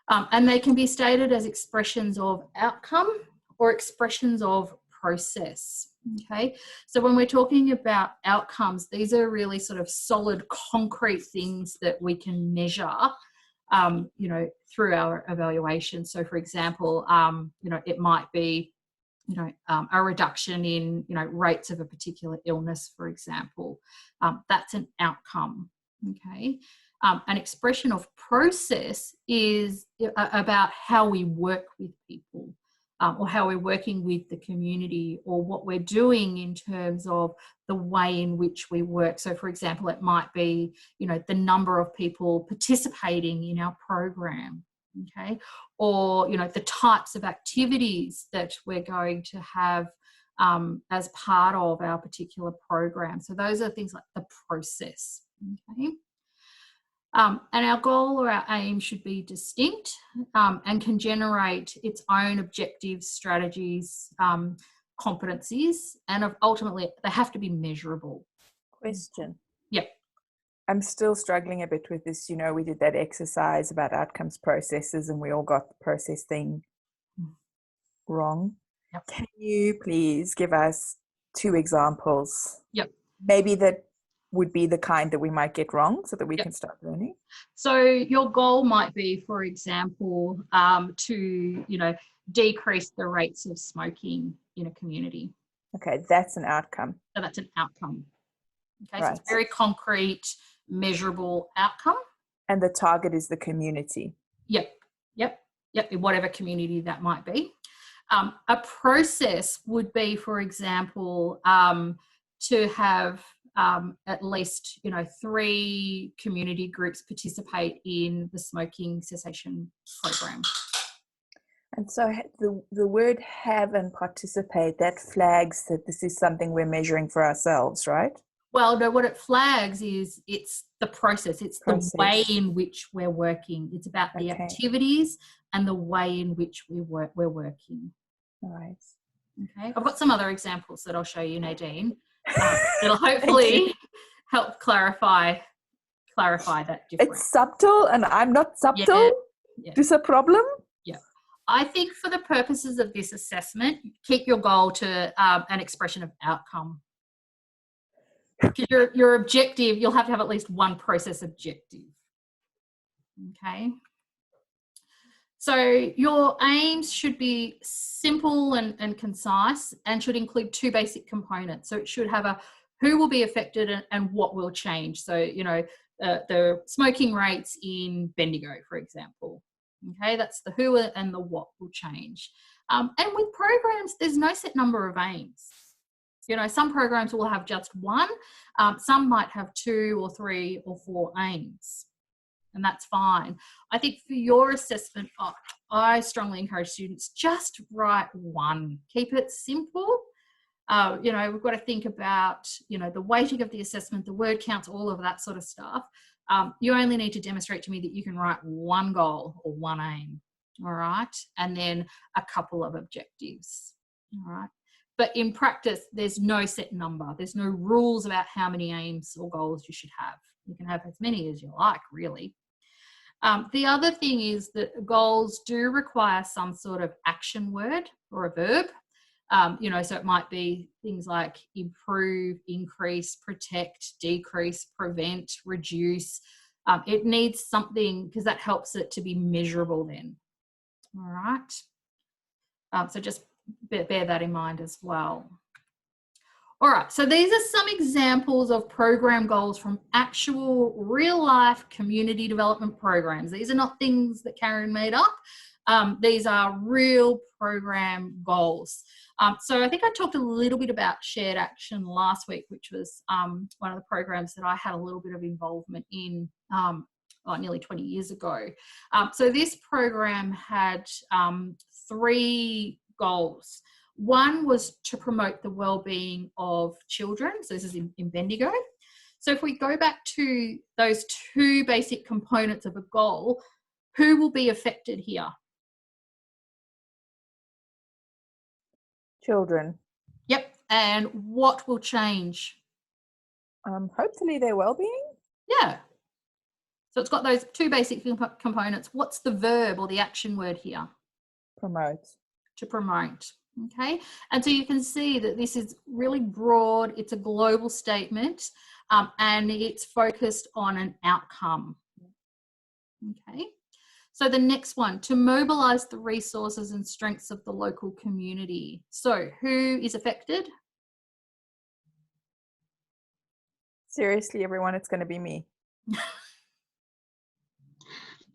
And they can be stated as expressions of outcome or expressions of process. Okay, so when we're talking about outcomes, these are really sort of solid, concrete things that we can measure, through our evaluation. So, for example, it might be, a reduction in, rates of a particular illness, for example. That's an outcome. Okay. An expression of process is about how we work with people. Or how we're working with the community, or what we're doing in terms of the way in which we work. So, for example, it might be, the number of people participating in our program, okay, or, the types of activities that we're going to have as part of our particular program. So those are things like the process, okay. And our goal or our aim should be distinct and can generate its own objectives, strategies, competencies, and ultimately they have to be measurable. Question. Yep. I'm still struggling a bit with this. We did that exercise about outcomes, processes, and we all got the process thing wrong. Yep. Can you please give us 2 examples? Yep. Maybe that would be the kind that we might get wrong so that we can start learning. So your goal might be, for example, to, decrease the rates of smoking in a community. Okay, that's an outcome. So that's an outcome. Okay, right. So it's a very concrete, measurable outcome. And the target is the community. Yep, in whatever community that might be. A process would be, for example, to have at least 3 community groups participate in the smoking cessation program. And so the word have and participate, that flags that this is something we're measuring for ourselves, right? Well, no, what it flags is it's the process. It's the way in which we're working. It's about the activities and the way in which we're working. All right. Okay. I've got some other examples that I'll show you, Nadine. It'll hopefully help clarify that difference. It's subtle and I'm not subtle. Yeah. Is this a problem? Yeah. I think for the purposes of this assessment, keep your goal to an expression of outcome. Because your objective, you'll have to have at least one process objective. Okay. So your aims should be simple and concise and should include 2 basic components. So it should have a who will be affected and what will change. So, the smoking rates in Bendigo, for example. Okay, that's the who and the what will change. And with programs, there's no set number of aims. Some programs will have just 1. Some might have 2 or 3 or 4 aims. And that's fine. I think for your assessment, I strongly encourage students, just write 1. Keep it simple. We've got to think about, the weighting of the assessment, the word counts, all of that sort of stuff. You only need to demonstrate to me that you can write 1 goal or 1 aim, all right? And then a couple of objectives, all right? But in practice, there's no set number. There's no rules about how many aims or goals you should have. You can have as many as you like, really. The other thing is that goals do require some sort of action word or a verb. So it might be things like improve, increase, protect, decrease, prevent, reduce. It needs something because that helps it to be measurable then. All right. So just bear that in mind as well. All right, so these are some examples of program goals from actual real life community development programs. These are not things that Karen made up. These are real program goals. So I think I talked a little bit about shared action last week, which was one of the programs that I had a little bit of involvement in nearly 20 years ago. So this program had 3 goals. One was to promote the well-being of children. So this is in Bendigo. So if we go back to those 2 basic components of a goal, who will be affected here? Children. Yep. And what will change? Hopefully their well-being. Yeah. So it's got those 2 basic components. What's the verb or the action word here? Promote. To promote. Okay. And so you can see that this is really broad. It's a global statement, and it's focused on an outcome. Okay. So the next one, to mobilise the resources and strengths of the local community. So who is affected? Seriously, everyone, it's going to be me.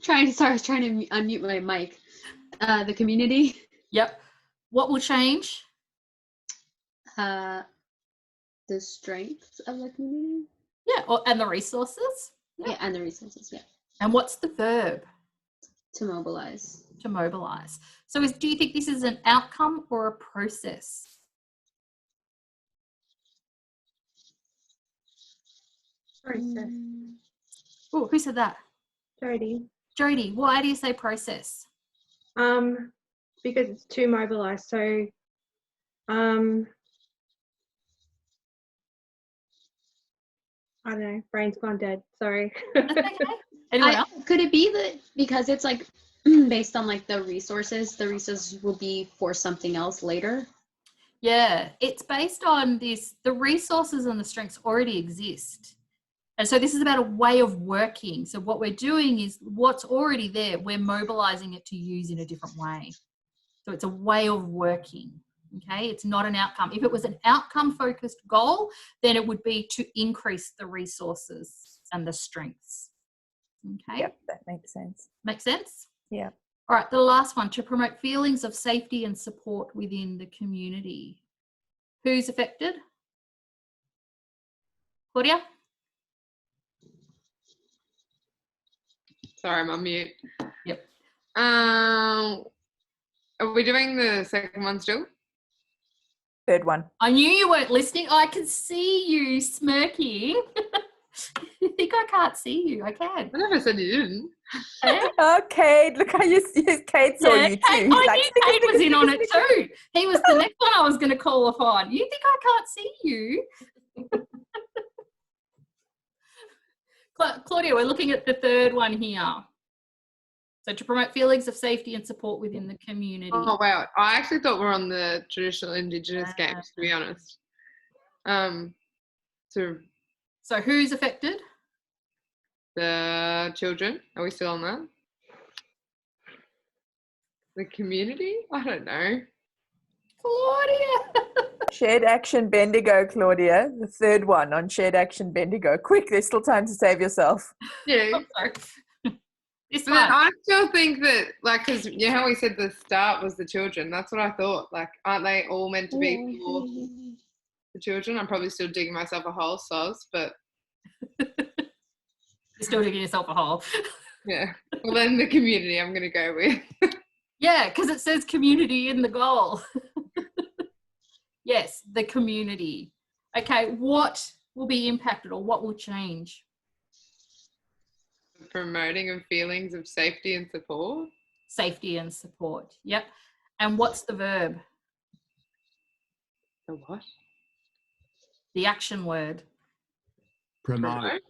Sorry, I was trying to unmute my mic. The community. Yep. What will change? The strengths of the community. Yeah, and the resources. Yeah, and the resources. Yeah. And what's the verb? To mobilize. To mobilize. So do you think this is an outcome or a process? Process. Oh, who said that? Jodie. Jodie, why do you say process? Because it's to mobilise. So, I don't know. Brain's gone dead. Sorry. That's okay. Anyone else? Could it be that because it's like based on like the resources will be for something else later? Yeah, it's based on this. The resources and the strengths already exist. And so this is about a way of working. So what we're doing is what's already there, we're mobilizing it to use in a different way. So it's a way of working. Okay, it's not an outcome. If it was an outcome focused goal, then it would be to increase the resources and the strengths. Okay. Yep, that makes sense. Make sense? Yeah. All right, the last one, to promote feelings of safety and support within the community. Who's affected? Claudia? Sorry, I'm on mute. Yep. Are we doing the second one still? Third one. I knew you weren't listening. I can see you smirking. You think I can't see you? I can. I never said you didn't. Oh, Kate, look how Kate saw you too. Kate, I knew Kate was in on it too. He was the next one I was going to call upon. You think I can't see you? Claudia, we're looking at the third one here. So to promote feelings of safety and support within the community. Oh, wow. I actually thought we were on the traditional Indigenous games, to be honest. So who's affected? The children. Are we still on that? The community? I don't know. Claudia. Shared Action Bendigo, Claudia. The third one on Shared Action Bendigo. Quick, there's still time to save yourself. Yeah. Oh, sorry. But I still think that, like, because you know how we said the start was the children. That's what I thought. Like, aren't they all meant to be for the children? I'm probably still digging myself a hole, soz, but You're still digging yourself a hole. yeah. Well, then the community I'm going to go with. Yeah, because it says community in the goal. Yes, the community. Okay, what will be impacted or what will change? Promoting of feelings of safety and support. Safety and support. Yep. And what's the verb? The what? The action word. Promote.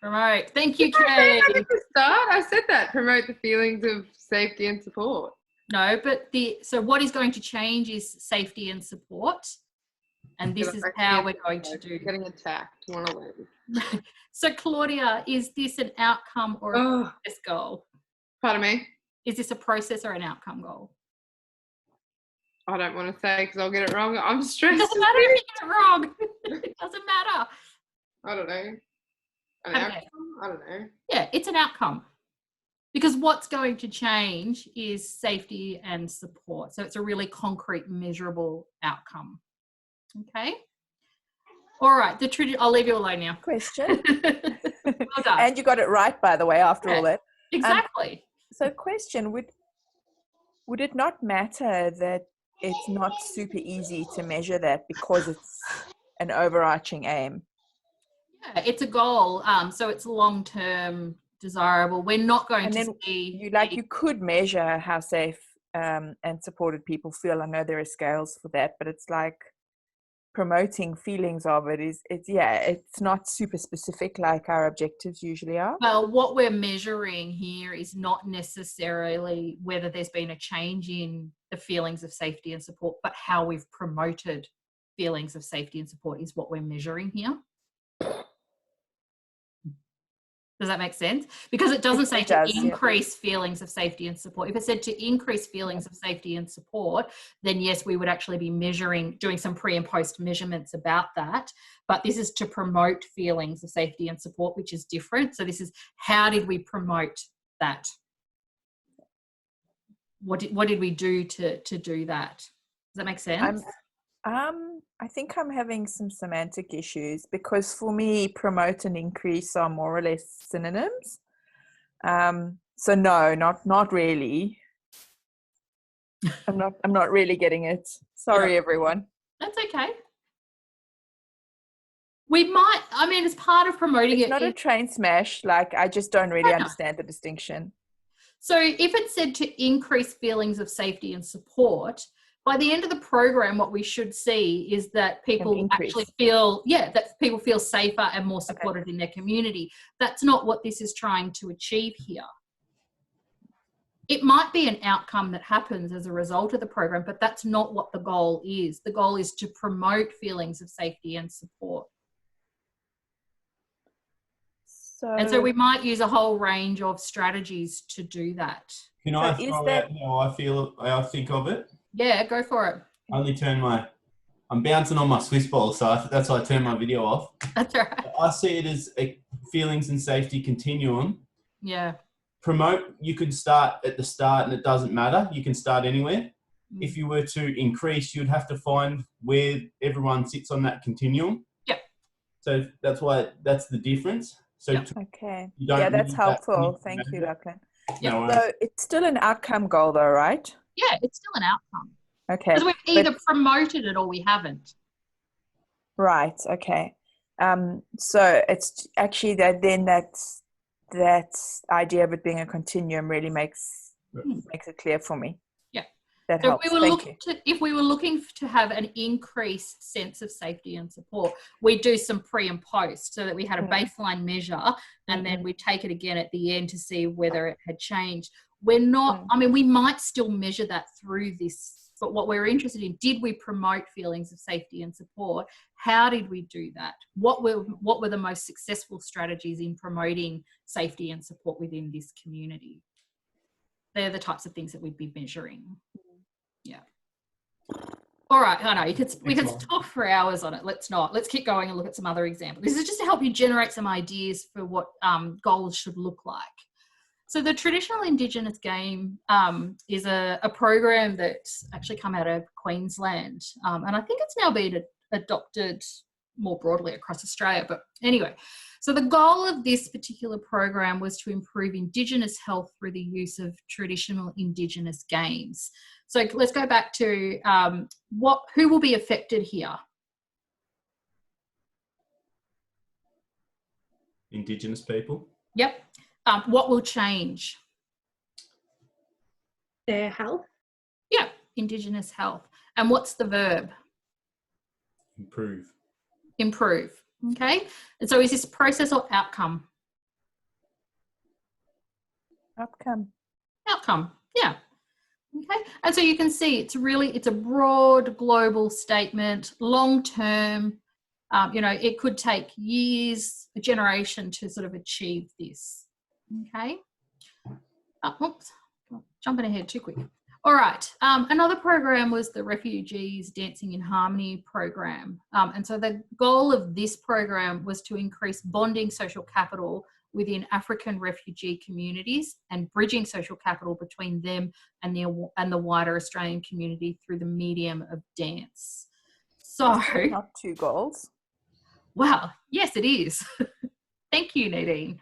Promote. Thank you, Did I say Kate. that at the start? I said that. Promote the feelings of safety and support. No, but so what is going to change is safety and support. And this is how we're going to do. Getting attacked. Want to win. So Claudia, is this an outcome or a process goal? Pardon me? Is this a process or an outcome goal? I don't want to say because I'll get it wrong. I'm stressed. It doesn't matter if you get it wrong. It doesn't matter. I don't know. An Okay. outcome? I don't know. Yeah, it's an outcome. Because what's going to change is safety and support. So it's a really concrete, measurable outcome. Okay. All right. I'll leave you alone now. Question. Well done. And you got it right, by the way, after all that. Exactly. So question, would it not matter that it's not super easy to measure that because it's an overarching aim? Yeah, it's a goal. So it's long-term desirable. We're not going to see... You could measure how safe and supported people feel. I know there are scales for that, but it's like promoting feelings of it it's not super specific like our objectives usually are. Well, what we're measuring here is not necessarily whether there's been a change in the feelings of safety and support, but how we've promoted feelings of safety and support is what we're measuring here. Does that make sense? Because it doesn't say to increase feelings of safety and support. If it said to increase feelings of safety and support, then yes, we would actually be doing some pre and post measurements about that. But this is to promote feelings of safety and support, which is different. So this is, how did we promote that? What did we do to do that? Does that make sense? I think I'm having some semantic issues because for me, promote and increase are more or less synonyms. So no, not really. I'm not really getting it. Sorry, everyone. That's okay. We might, as part of promoting it's not a train smash. Like, I just don't really understand the distinction. So if it said to increase feelings of safety and support, by the end of the program, what we should see is that people actually feel, that people feel safer and more supported in their community. That's not what this is trying to achieve here. It might be an outcome that happens as a result of the program, but that's not what the goal is. The goal is to promote feelings of safety and support. So we might use a whole range of strategies to do that. Can I throw out how I think of it? Yeah, go for it. I'm bouncing on my Swiss ball, so that's why I turned my video off. That's all right. I see it as a feelings and safety continuum. Yeah. Promote, you could start at the start and it doesn't matter. You can start anywhere. If you were to increase, you'd have to find where everyone sits on that continuum. Yeah. So that's the difference. So that's helpful. Thank you, Lachlan. No, so it's still an outcome goal though, right? Yeah, it's still an outcome. Okay. Because we've either promoted it or we haven't. Right. Okay. So it's actually that idea of it being a continuum really makes it clear for me. Yeah. That so helps. If we were looking to have an increased sense of safety and support, we do some pre and post so that we had a baseline measure and then we take it again at the end to see whether it had changed. We're not, we might still measure that through this, but what we're interested in, did we promote feelings of safety and support? How did we do that? What were the most successful strategies in promoting safety and support within this community? They're the types of things that we'd be measuring. Yeah. All right, I know we could talk for hours on it. Let's keep going and look at some other examples. This is just to help you generate some ideas for what goals should look like. So the traditional Indigenous game is a program that's actually come out of Queensland. And I think it's now been adopted more broadly across Australia. But anyway, so the goal of this particular program was to improve Indigenous health through the use of traditional Indigenous games. So let's go back to who will be affected here? Indigenous people. Yep. What will change? Their health. Yeah, Indigenous health. And what's the verb? Improve. Improve. Okay. And so is this process or outcome? Outcome. Outcome. Yeah. Okay. And so you can see it's a broad global statement, long term. It could take years, a generation to sort of achieve this. Okay. Oops, jumping ahead too quick. All right. Another program was the Refugees Dancing in Harmony program. And so the goal of this program was to increase bonding social capital within African refugee communities and bridging social capital between them and the wider Australian community through the medium of dance. So, not 2 goals. Wow, yes, it is. Thank you, Nadine.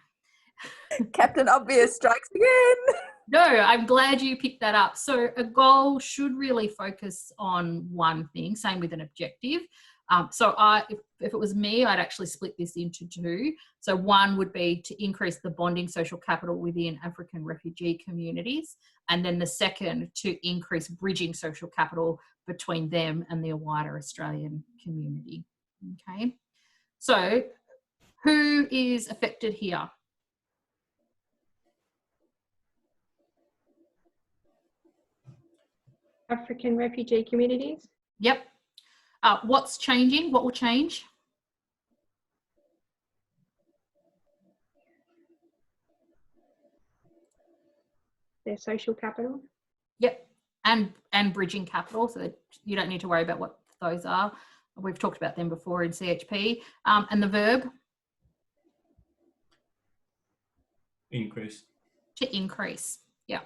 Captain Obvious strikes again. No, I'm glad you picked that up. So a goal should really focus on one thing, same with an objective. If it was me, I'd actually split this into 2. So one would be to increase the bonding social capital within African refugee communities. And then the second, to increase bridging social capital between them and their wider Australian community. Okay. So who is affected here? African refugee communities. Yep. What's changing? What will change? Their social capital. Yep. And bridging capital. So you don't need to worry about what those are. We've talked about them before in CHP. And the verb? Increase. To increase. Yeah.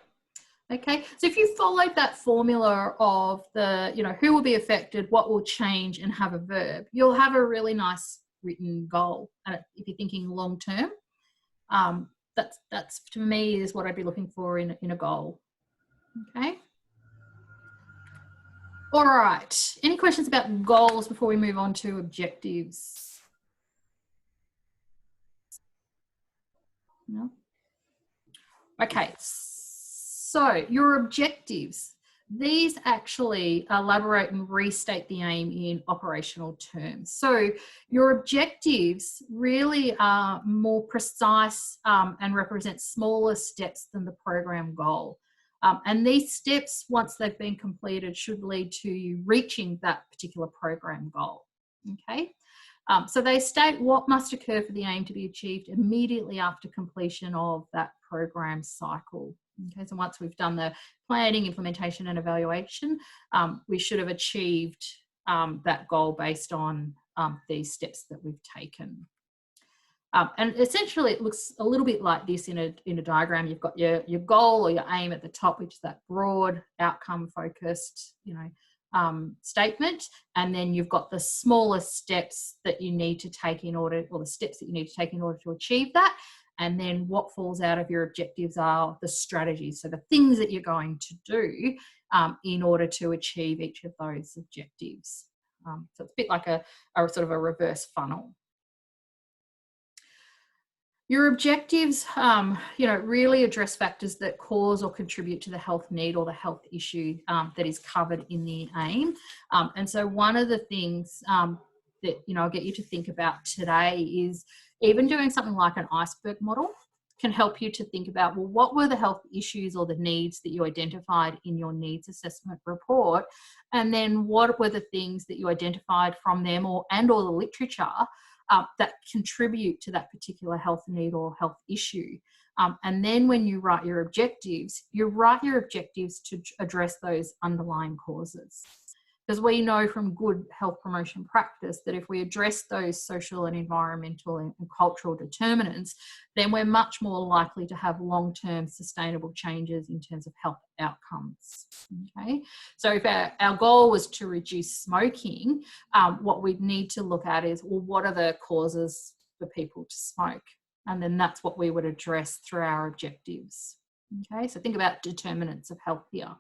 Okay. So if you followed that formula of the, who will be affected, what will change, and have a verb, you'll have a really nice written goal. And if you're thinking long term, that's to me is what I'd be looking for in a goal. Okay. All right. Any questions about goals before we move on to objectives? No? Okay. So your objectives, these actually elaborate and restate the aim in operational terms. So your objectives really are more precise and represent smaller steps than the program goal. And these steps, once they've been completed, should lead to you reaching that particular program goal. Okay. So they state what must occur for the aim to be achieved immediately after completion of that program cycle. Okay, so once we've done the planning, implementation and evaluation, we should have achieved that goal based on these steps that we've taken. And essentially it looks a little bit like this in a diagram. You've got your goal or your aim at the top, which is that broad outcome focused, statement. And then you've got the smaller steps that you need to take in order, or the steps that you need to take in order to achieve that. And then what falls out of your objectives are the strategies. So the things that you're going to do in order to achieve each of those objectives. So it's a bit like a sort of a reverse funnel. Your objectives, really address factors that cause or contribute to the health need or the health issue that is covered in the aim. And so one of the things that, I'll get you to think about today is even doing something like an iceberg model can help you to think about, well, what were the health issues or the needs that you identified in your needs assessment report? And then what were the things that you identified from them or the literature that contribute to that particular health need or health issue. And then when you write your objectives to address those underlying causes. Because we know from good health promotion practice that if we address those social and environmental and cultural determinants, then we're much more likely to have long-term sustainable changes in terms of health outcomes. Okay, so if our goal was to reduce smoking, what we'd need to look at is, well, what are the causes for people to smoke? And then that's what we would address through our objectives. Okay, so think about determinants of health here.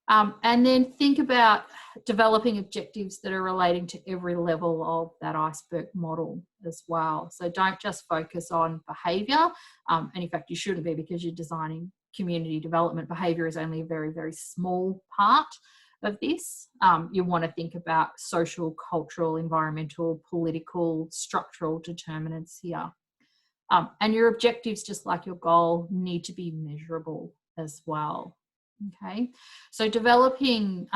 And then think about developing objectives that are relating to every level of that iceberg model as well. So don't just focus on behaviour. And in fact, you shouldn't be, because you're designing community development. Behaviour is only a very, very small part of this. You want to think about social, cultural, environmental, political, structural determinants here. And your objectives, just like your goal, need to be measurable as well. Okay, so developing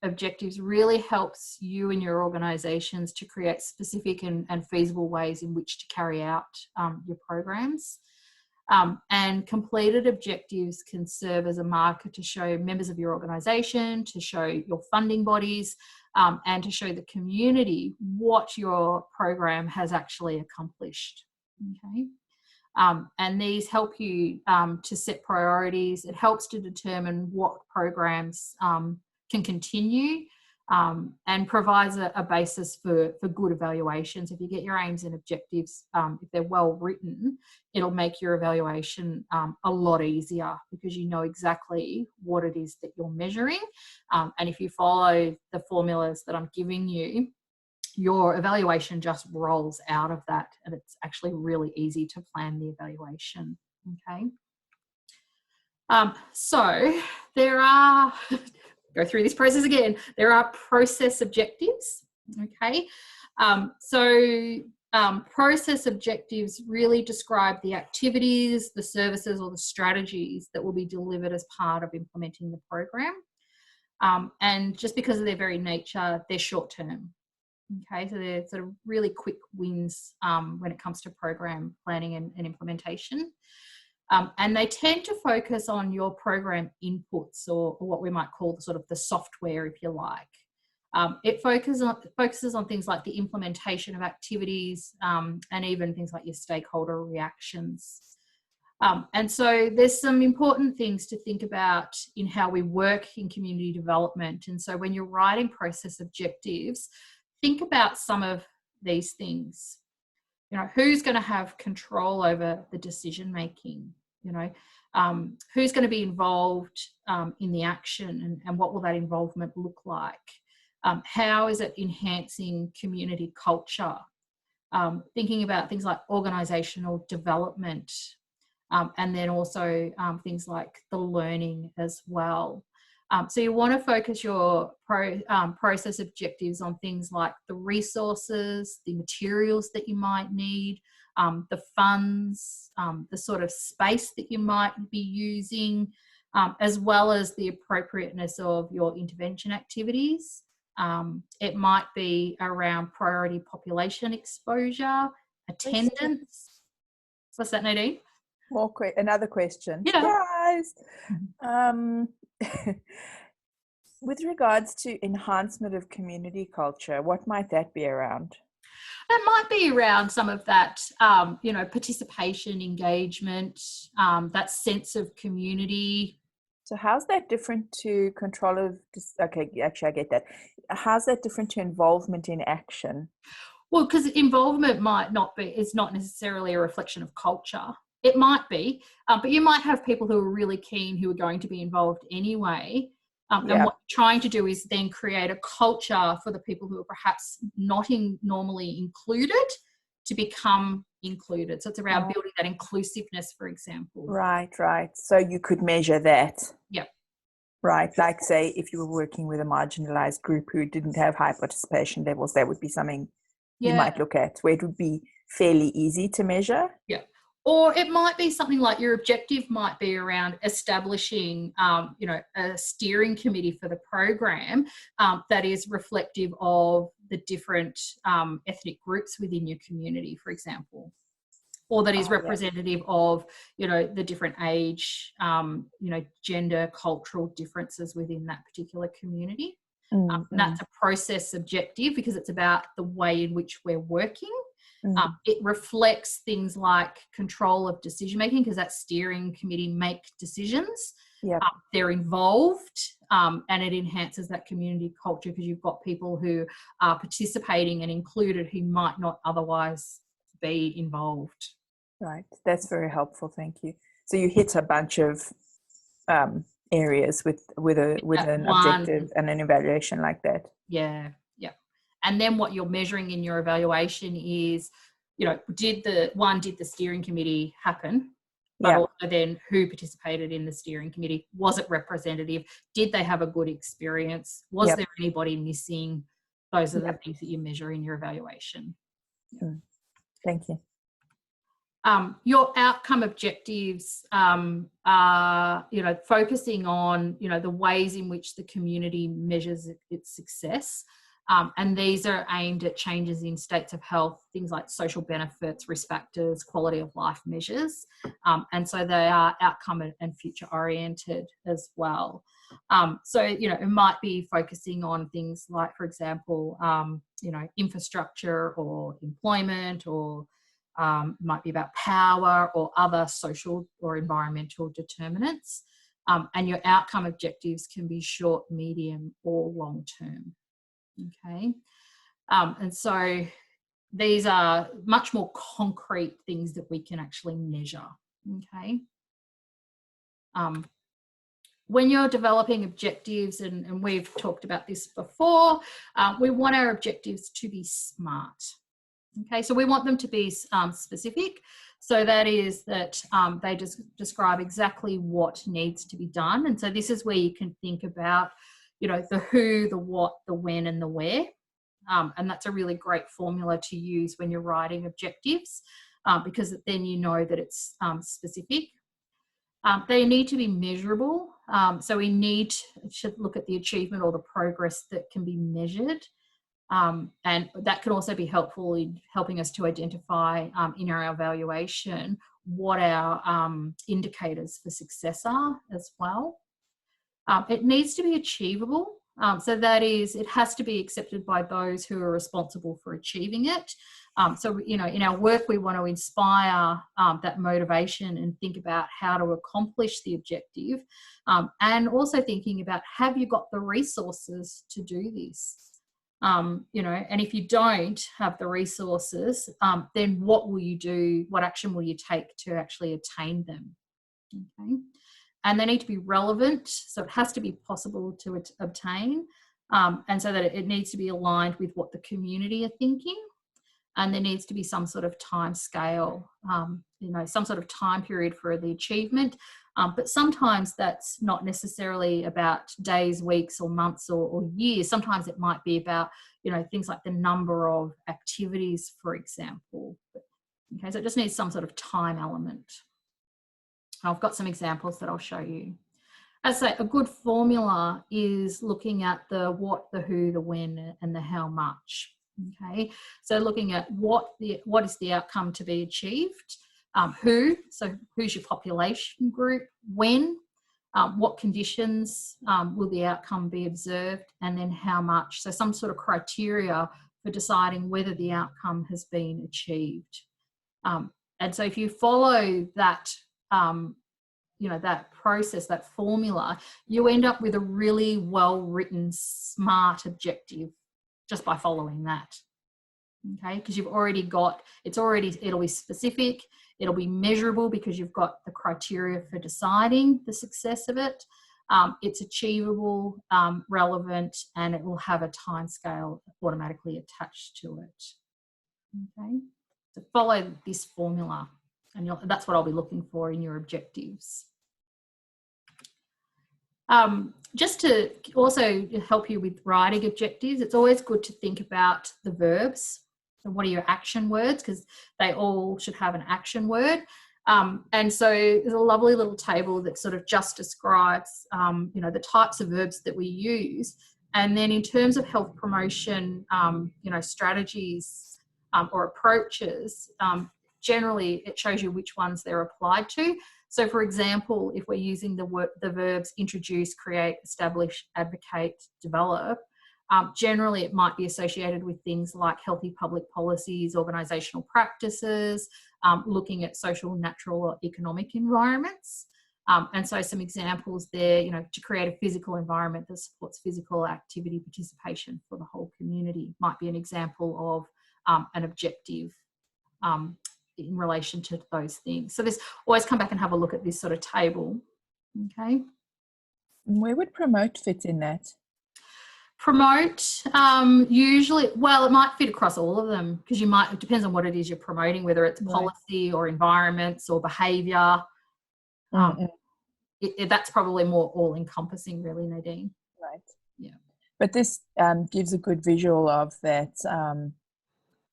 objectives really helps you and your organisations to create specific and feasible ways in which to carry out your programs. And completed objectives can serve as a marker to show members of your organisation, to show your funding bodies, and to show the community what your program has actually accomplished. Okay. And these help you to set priorities. It helps to determine what programs can continue, and provides a basis for good evaluations. If you get your aims and objectives, if they're well written, it'll make your evaluation a lot easier, because you know exactly what it is that you're measuring. And if you follow the formulas that I'm giving you, your evaluation just rolls out of that, and it's actually really easy to plan the evaluation. Okay. So there are, go through this process again, there are process objectives. Okay. Process objectives really describe the activities, the services, or the strategies that will be delivered as part of implementing the program. And just because of their very nature, they're short term. Okay, so they're sort of really quick wins when it comes to program planning and implementation. And they tend to focus on your program inputs, or what we might call the software, if you like. It focuses on things like the implementation of activities, and even things like your stakeholder reactions. And so there's some important things to think about in how we work in community development. And so when you're writing process objectives, think about some of these things. You know, who's going to have control over the decision making? You know, who's going to be involved in the action, and what will that involvement look like? How is it enhancing community culture? Thinking about things like organisational development, and then also things like the learning as well. So you want to focus your process objectives on things like the resources, the materials that you might need, the funds, the sort of space that you might be using, as well as the appropriateness of your intervention activities. It might be around priority population exposure, attendance. What's that, Nadine? Another question. Yeah. Guys. With regards to enhancement of community culture, what might that be around? That might be around some of that, participation, engagement, that sense of community. So how's that different to control of, okay, actually I get that. How's that different to involvement in action? Well, because involvement it's not necessarily a reflection of culture. It might be, but you might have people who are really keen, who are going to be involved anyway. And what you're trying to do is then create a culture for the people who are perhaps not normally included to become included. So it's around building that inclusiveness, for example. Right. So you could measure that. Yep. Right. Like, say, if you were working with a marginalized group who didn't have high participation levels, that would be something you might look at, where it would be fairly easy to measure. Yeah. Or it might be something like your objective might be around establishing, a steering committee for the program that is reflective of the different ethnic groups within your community, for example, or that is representative of, the different age, gender, cultural differences within that particular community. And that's a process objective, because it's about the way in which we're working. It reflects things like control of decision making, because that steering committee make decisions. They're involved, and it enhances that community culture, because you've got people who are participating and included who might not otherwise be involved. Right, that's very helpful. Thank you. So you hit a bunch of areas with an objective and an evaluation like that. Yeah. And then what you're measuring in your evaluation is, did the steering committee happen? But also then who participated in the steering committee? Was it representative? Did they have a good experience? Was there anybody missing? Those are the things that you measure in your evaluation. Thank you. Your outcome objectives are, focusing on, the ways in which the community measures its success. And these are aimed at changes in states of health, things like social benefits, risk factors, quality of life measures. And so they are outcome and future oriented as well. So, it might be focusing on things like, for example, infrastructure or employment or might be about power or other social or environmental determinants. And your outcome objectives can be short, medium, or long term. Okay. And so these are much more concrete things that we can actually measure. Okay. When you're developing objectives, and we've talked about this before, we want our objectives to be SMART. Okay, so we want them to be specific. So that is that they just describe exactly what needs to be done. And so this is where you can think about, you know, the who, the what, the when, and the where. And that's a really great formula to use when you're writing objectives, because then you know that it's specific. They need to be measurable. So we should look at the achievement or the progress that can be measured. And that can also be helpful in helping us to identify in our evaluation what our indicators for success are as well. It needs to be achievable. So that is, it has to be accepted by those who are responsible for achieving it. So, you know, in our work, we want to inspire that motivation and think about how to accomplish the objective, and also thinking about, have you got the resources to do this? You know, and if you don't have the resources, then what will you do? What action will you take to actually attain them? Okay. And they need to be relevant. So it has to be possible to obtain. And so that it needs to be aligned with what the community are thinking. And there needs to be some sort of time scale, you know, some sort of time period for the achievement. But sometimes that's not necessarily about days, weeks, or months, or years. Sometimes it might be about, you know, things like the number of activities, for example. Okay, so it just needs some sort of time element. I've got some examples that I'll show you. As I say, a good formula is looking at the what, the who, the when, and the how much. Okay, so looking at what is the outcome to be achieved, who, so who's your population group, when, what conditions will the outcome be observed, and then how much. So some sort of criteria for deciding whether the outcome has been achieved. And so if you follow that, you know, that process, that formula, you end up with a really well-written, SMART objective just by following that. Okay, because you've already got, it'll be specific, it'll be measurable because you've got the criteria for deciding the success of it. It's achievable, relevant, and it will have a time scale automatically attached to it. Okay, so follow this formula, and that's what I'll be looking for in your objectives. Just to also help you with writing objectives, it's always good to think about the verbs. So what are your action words? Because they all should have an action word. And so there's a lovely little table that sort of just describes, you know, the types of verbs that we use. And then in terms of health promotion, you know, strategies or approaches, generally it shows you which ones they're applied to. So for example, if we're using the verbs introduce, create, establish, advocate, develop, generally it might be associated with things like healthy public policies, organisational practices, looking at social, natural or economic environments. And so some examples there, you know, to create a physical environment that supports physical activity participation for the whole community might be an example of an objective in relation to those things. So this, always come back and have a look at this sort of table. Okay. Where would promote fit in that? Promote, usually, well, it might fit across all of them because you might, it depends on what it is you're promoting, whether it's policy or environments or behaviour. That's probably more all-encompassing, really, Nadine. Right. Yeah. But this gives a good visual of that,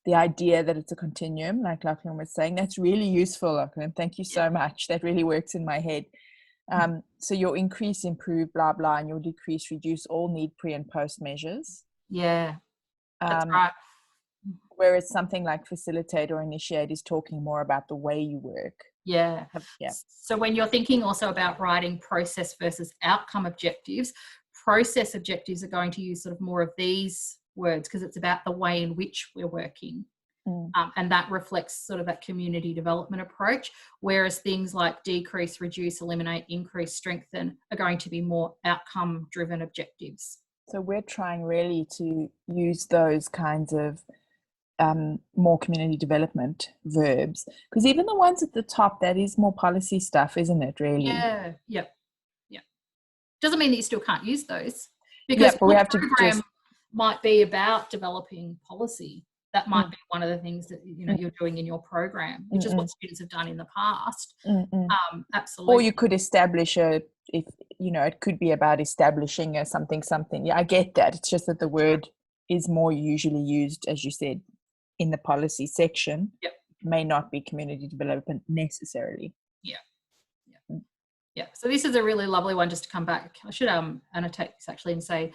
the idea that it's a continuum, like Lachlan was saying. That's really useful, Lachlan. Thank you so much. That really works in my head. So your increase, improve, blah, blah, and your decrease, reduce all need pre and post measures. Yeah, that's right. Whereas something like facilitate or initiate is talking more about the way you work. Yeah. Yeah. So when you're thinking also about writing process versus outcome objectives, process objectives are going to use sort of more of these words because it's about the way in which we're working. And that reflects sort of that community development approach, whereas things like decrease, reduce, eliminate, increase, strengthen are going to be more outcome driven objectives. So we're trying really to use those kinds of more community development verbs, because even the ones at the top, that is more policy stuff, isn't it, really? Yeah, yep. Doesn't mean that you still can't use those, because but we have program to just might be about developing policy. That might be one of the things that you're doing in your program, which is what students have done in the past. Absolutely. Or you could establish it could be about establishing a something. Yeah, I get that. It's just that the word is more usually used, as you said, in the policy section. Yep. May not be community development necessarily. Yeah, so this is a really lovely one just to come back. I should annotate this actually and say,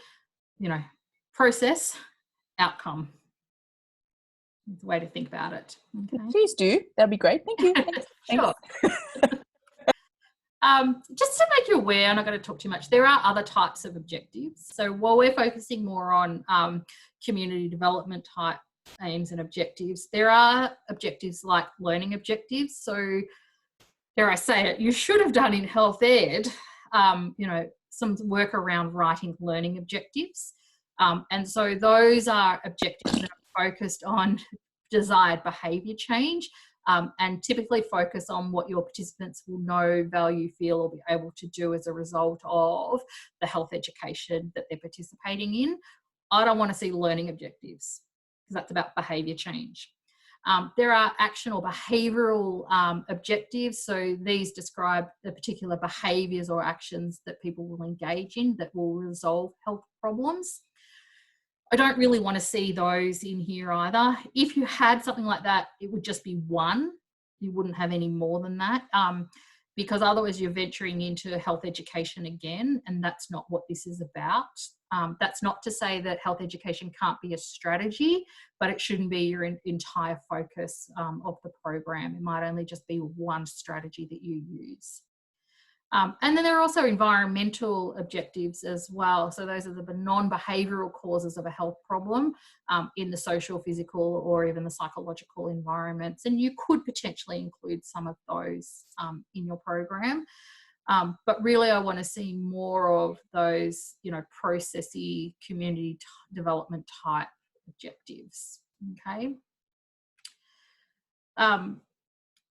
process, outcome. It's a way to think about it. Okay. Please do. That'd be great. Thank you. Sure. Just to make you aware, I'm not going to talk too much, there are other types of objectives. So while we're focusing more on community development type aims and objectives, there are objectives like learning objectives. So dare I say it, you should have done in health ed, some work around writing learning objectives. And so those are objectives that are focused on desired behaviour change, and typically focus on what your participants will know, value, feel, or be able to do as a result of the health education that they're participating in. I don't want to see learning objectives, because that's about behaviour change. There are action or behavioural objectives. So these describe the particular behaviours or actions that people will engage in that will resolve health problems. I don't really want to see those in here either. If you had something like that, it would just be one. You wouldn't have any more than that, because otherwise you're venturing into health education again, and that's not what this is about. That's not to say that health education can't be a strategy, but it shouldn't be your entire focus of the program. It might only just be one strategy that you use. And then there are also environmental objectives as well. So those are the non-behavioural causes of a health problem in the social, physical, or even the psychological environments. And you could potentially include some of those in your program. But really, I want to see more of those, processy community development type objectives. Okay.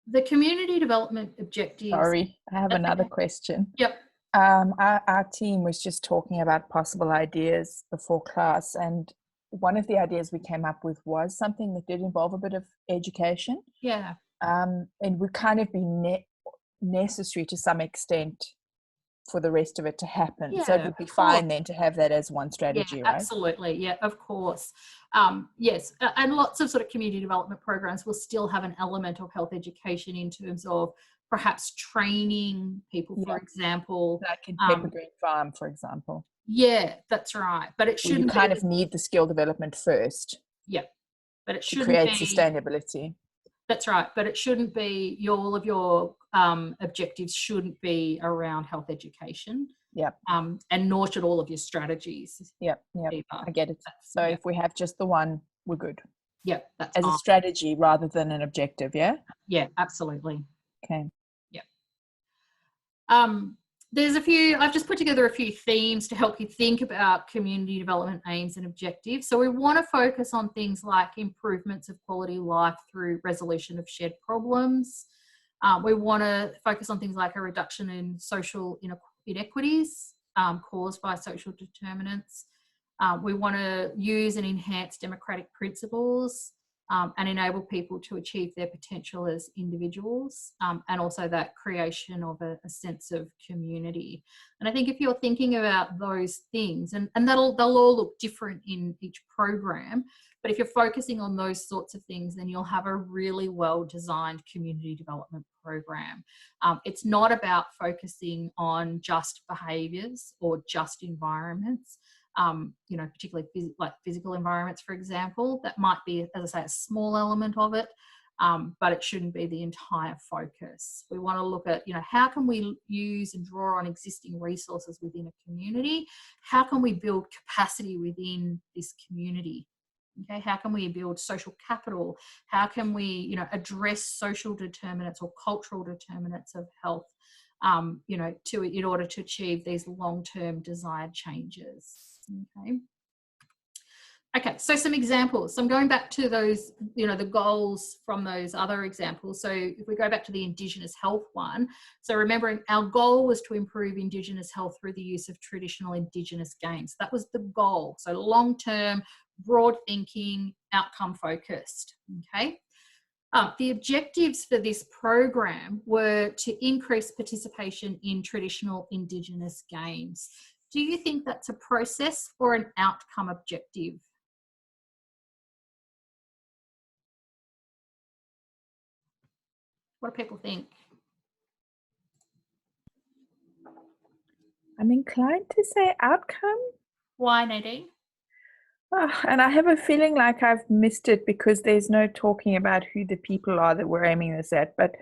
The community development objectives. Sorry, I have another question. Yep. Our team was just talking about possible ideas before class, and one of the ideas we came up with was something that did involve a bit of education. Yeah. And would kind of be necessary to some extent for the rest of it to happen. Yeah, so it would be fine then to have that as one strategy, yeah, right? Absolutely. Yeah, of course. Yes. And lots of sort of community development programs will still have an element of health education in terms of perhaps training people, for example. Like in Pepper Green Farm, for example. Yeah, that's right. But it shouldn't you kind of need the skill development first. Yeah. But it shouldn't create be sustainability. That's right. But it shouldn't be all of your objectives shouldn't be around health education. Yep. And nor should all of your strategies. Yep. I get it. So if we have just the one, we're good. Yep. That's as fine. a strategy rather than an objective, yeah? Yeah, absolutely. Okay. Yep. I've just put together a few themes to help you think about community development aims and objectives. So we want to focus on things like improvements of quality of life through resolution of shared problems. We want to focus on things like a reduction in social inequities caused by social determinants. We want to use and enhance democratic principles and enable people to achieve their potential as individuals, and also that creation of a sense of community. And I think if you're thinking about those things, and they'll all look different in each program, but if you're focusing on those sorts of things, then you'll have a really well-designed community development program. It's not about focusing on just behaviours or just environments. Particularly like physical environments, for example, that might be, as I say, a small element of it, but it shouldn't be the entire focus. We want to look at, how can we use and draw on existing resources within a community? How can we build capacity within this community? Okay, how can we build social capital? How can we, you know, address social determinants or cultural determinants of health, you know, in order to achieve these long-term desired changes? Okay. Okay, so some examples. So I'm going back to those, you know, the goals from those other examples. So if we go back to the Indigenous health one, so remembering our goal was to improve Indigenous health through the use of traditional Indigenous games. That was the goal. So long-term, broad thinking, outcome focused, okay? The objectives for this program were to increase participation in traditional Indigenous games. Do you think that's a process or an outcome objective? What do people think? I'm inclined to say outcome. Why, Nadine? Oh, and I have a feeling like I've missed it because there's no talking about who the people are that we're aiming this at. But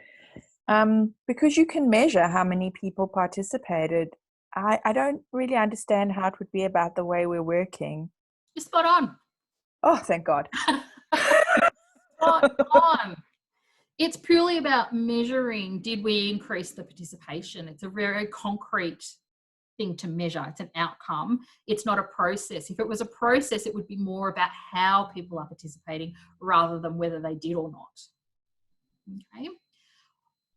because you can measure how many people participated, I don't really understand how it would be about the way we're working. You're spot on. Oh, thank God. Spot on. It's purely about measuring, did we increase the participation? It's a very concrete thing to measure. It's an outcome. It's not a process. If it was a process, it would be more about how people are participating rather than whether they did or not. Okay.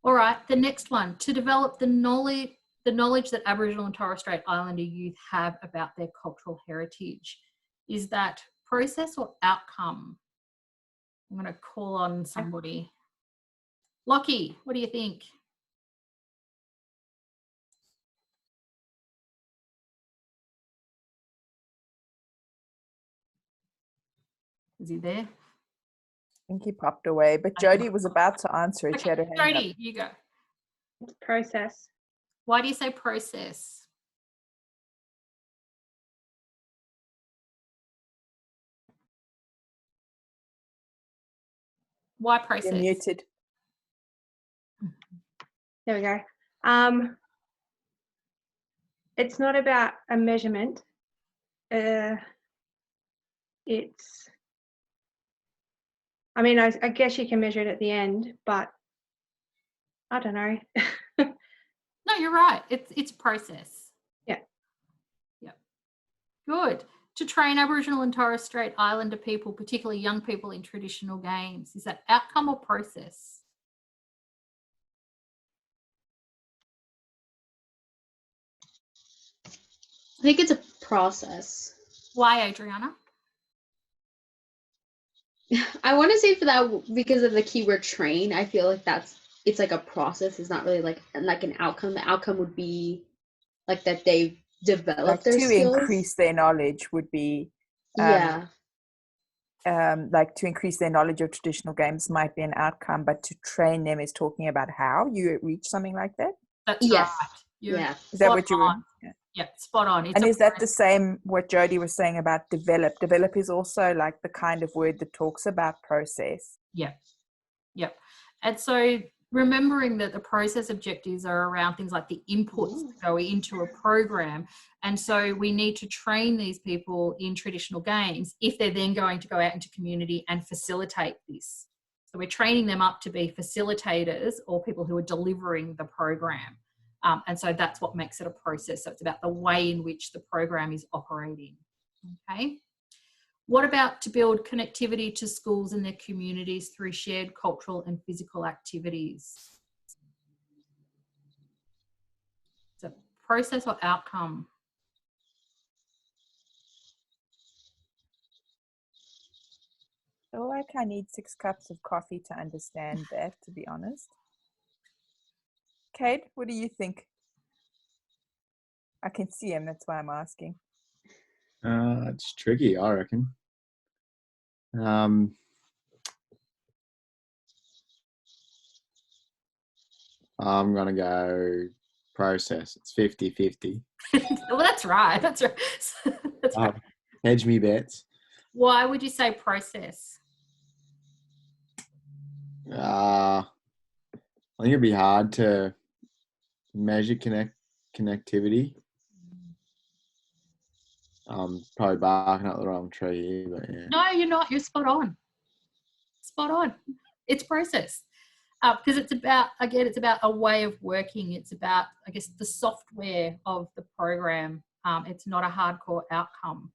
All right, the next one, to develop the knowledge that Aboriginal and Torres Strait Islander youth have about their cultural heritage. Is that process or outcome? I'm going to call on somebody. Lockie, what do you think? Is he there? I think he popped away, but Jody was about to answer it. Okay, She had her hand up. Jody, you go. It's process. Why do you say process? Why process? You're muted. There we go. It's not about a measurement. I mean, I guess you can measure it at the end, but I don't know. No, you're right. It's a process. Yeah. Yep. Good. To train Aboriginal and Torres Strait Islander people, particularly young people, in traditional games. Is that outcome or process? I think it's a process. Why, Adriana? I want to say for that because of the keyword train. I feel like it's like a process. It's not really like an outcome. The outcome would be like that they've developed Like their to skills. increase their knowledge would be Yeah. like to increase their knowledge of traditional games might be an outcome, but to train them is talking about how you reach something like that. That's Yes. right. You're Yeah. Is that what you were? on. Yeah, spot on. It's And a is that the process. same what Jody was saying about develop? Develop is also like the kind of word that talks about process. Yeah. Yep. And so remembering that the process objectives are around things like the inputs that go into a program. And so we need to train these people in traditional games if they're then going to go out into community and facilitate this. So we're training them up to be facilitators or people who are delivering the program. And so that's what makes it a process. So it's about the way in which the program is operating. Okay. What about to build connectivity to schools and their communities through shared cultural and physical activities? So process or outcome? I feel like I need 6 cups of coffee to understand that, to be honest. Kate, what do you think? I can see him, that's why I'm asking. It's tricky, I reckon. I'm going to go process. It's 50-50. Well, that's right. That's right. That's right. Hedge me bets. Why would you say process? I think it'd be hard to measure connectivity. I'm probably barking up the wrong tree here, but yeah. No, you're not. You're spot on. Spot on. It's process. Because it's about, again, it's about a way of working. It's about, I guess, the software of the program. It's not a hardcore outcome.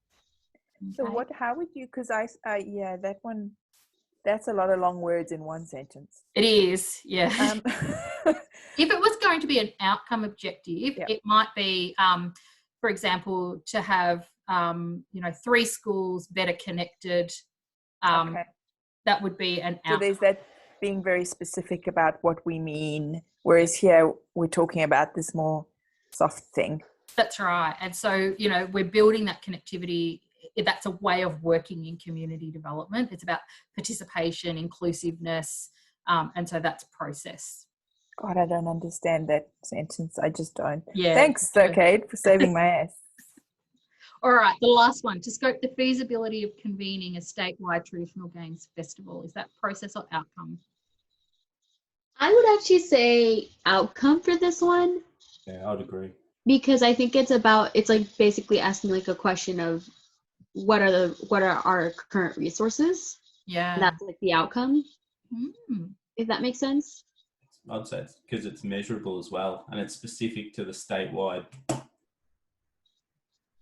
So Okay? how would you, because yeah, that one, that's a lot of long words in one sentence. It is, yeah. If it was going to be an outcome objective, it might be, for example, to have, 3 schools better connected. Okay. That would be an outcome. So there's that being very specific about what we mean, whereas here we're talking about this more soft thing. That's right. And so, we're building that connectivity. That's a way of working in community development. It's about participation, inclusiveness, and so that's process. God, I don't understand that sentence. I just don't. Yeah. Thanks, Kate, for saving my ass. All right, the last one, to scope the feasibility of convening a statewide traditional games festival. Is that process or outcome? I would actually say outcome for this one. Yeah, I'd agree. Because I think it's like basically asking like a question of what are our current resources? Yeah. And that's like the outcome. Mm. If that makes sense. I'd say it's because it's measurable as well, and it's specific to the statewide.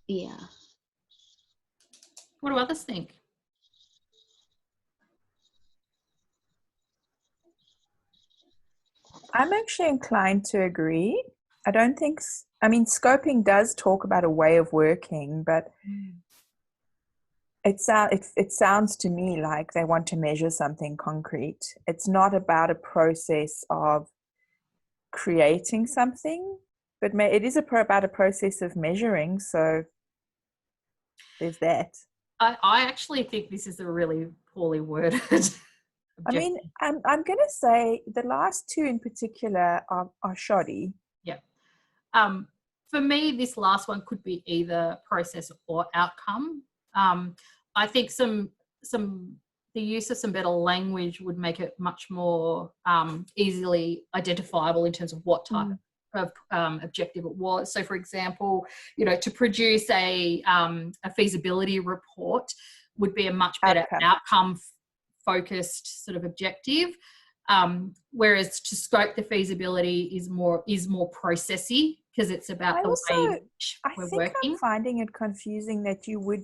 Yeah. What do others think? I'm actually inclined to agree. I don't think, scoping does talk about a way of working, but it sounds to me like they want to measure something concrete. It's not about a process of creating something, but it is about a process of measuring. So there's that. I actually think this is a really poorly worded. I mean, I'm going to say the last 2 in particular are shoddy. Yeah. For me, this last one could be either process or outcome. I think the use of some better language would make it much more easily identifiable in terms of what type of objective it was. So, for example, to produce a feasibility report would be a much better outcome focused sort of objective, whereas to scope the feasibility is more processy because it's about the way in which we're working. I'm finding it confusing that you would,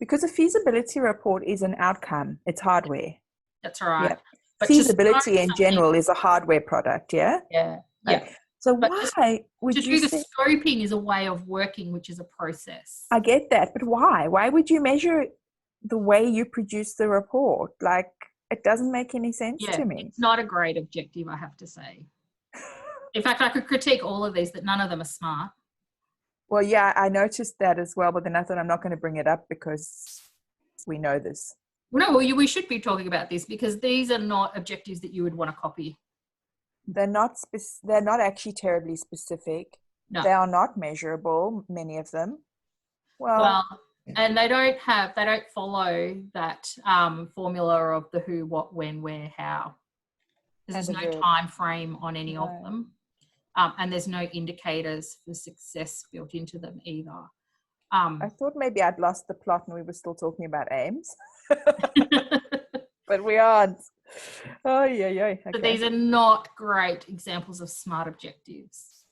because a feasibility report is an outcome, it's hardware. That's right. Yeah. But feasibility in general is a hardware product, yeah? Yeah. Like, so but why would you do the scoping is a way of working, which is a process. I get that, but why? Why would you measure the way you produce the report? Like, it doesn't make any sense to me. It's not a great objective, I have to say. In fact, I could critique all of these, but none of them are smart. Well, yeah, I noticed that as well, but then I thought I'm not going to bring it up because we know this. No, we should be talking about this because these are not objectives that you would want to copy. They're not actually terribly specific. No. They are not measurable, many of them. Well, and they don't follow that formula of the who, what, when, where, how. There's no time frame on any of them. And there's no indicators for success built into them either. I thought maybe I'd lost the plot and we were still talking about aims. But we aren't. Oh, yeah. Okay. So these are not great examples of smart objectives.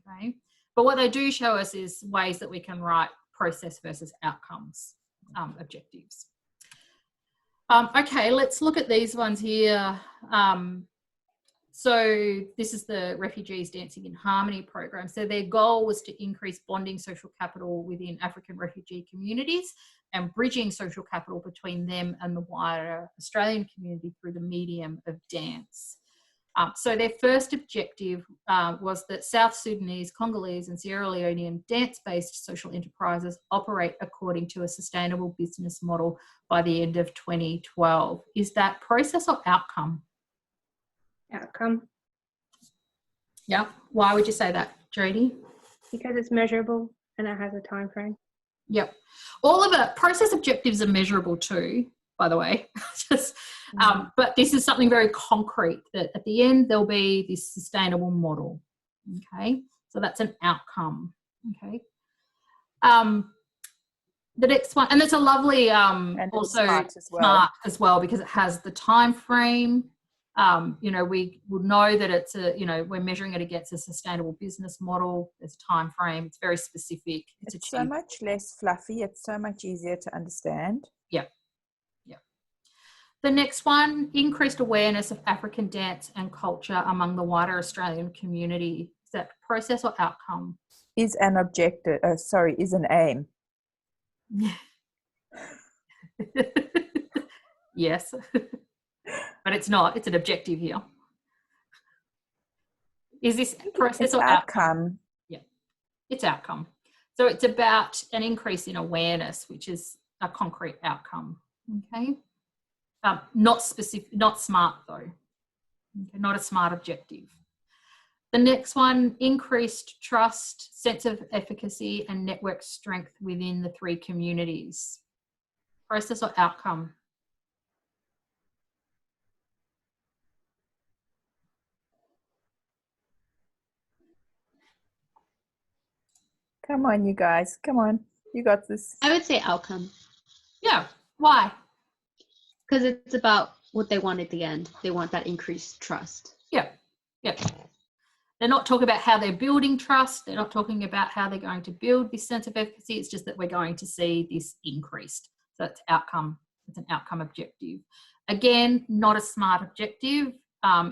Okay. But what they do show us is ways that we can write process versus outcomes objectives. Okay, let's look at these ones here. So this is the Refugees Dancing in Harmony program. So their goal was to increase bonding social capital within African refugee communities and bridging social capital between them and the wider Australian community through the medium of dance. So their first objective was that South Sudanese, Congolese and Sierra Leonean dance-based social enterprises operate according to a sustainable business model by the end of 2012. Is that process or outcome? Outcome. Yeah. Why would you say that, Jodie? Because it's measurable and it has a time frame. Yep. All of it, process objectives are measurable too, by the way. But this is something very concrete that at the end there'll be this sustainable model. Okay. So that's an outcome. Okay. The next one, and it's a lovely And also smart as well because it has the time frame. You know, we would know that it's a, you know, we're measuring it against a sustainable business model. There's a time frame. It's very specific. It's so much less fluffy. It's so much easier to understand. Yeah. Yeah. The next one, increased awareness of African dance and culture among the wider Australian community. Is that process or outcome? Is an objective, is an aim. Yes. But it's not. It's an objective here. Is this process or outcome? Yeah, it's outcome. So it's about an increase in awareness, which is a concrete outcome. Okay. Not specific, not smart though. Okay, not a smart objective. The next one, increased trust, sense of efficacy, and network strength within the 3 communities. Process or outcome? Come on, you guys. Come on. You got this. I would say outcome. Yeah. Why? Because it's about what they want at the end. They want that increased trust. Yeah. Yeah. They're not talking about how they're building trust. They're not talking about how they're going to build this sense of efficacy. It's just that we're going to see this increased. So it's outcome. It's an outcome objective. Again, not a smart objective.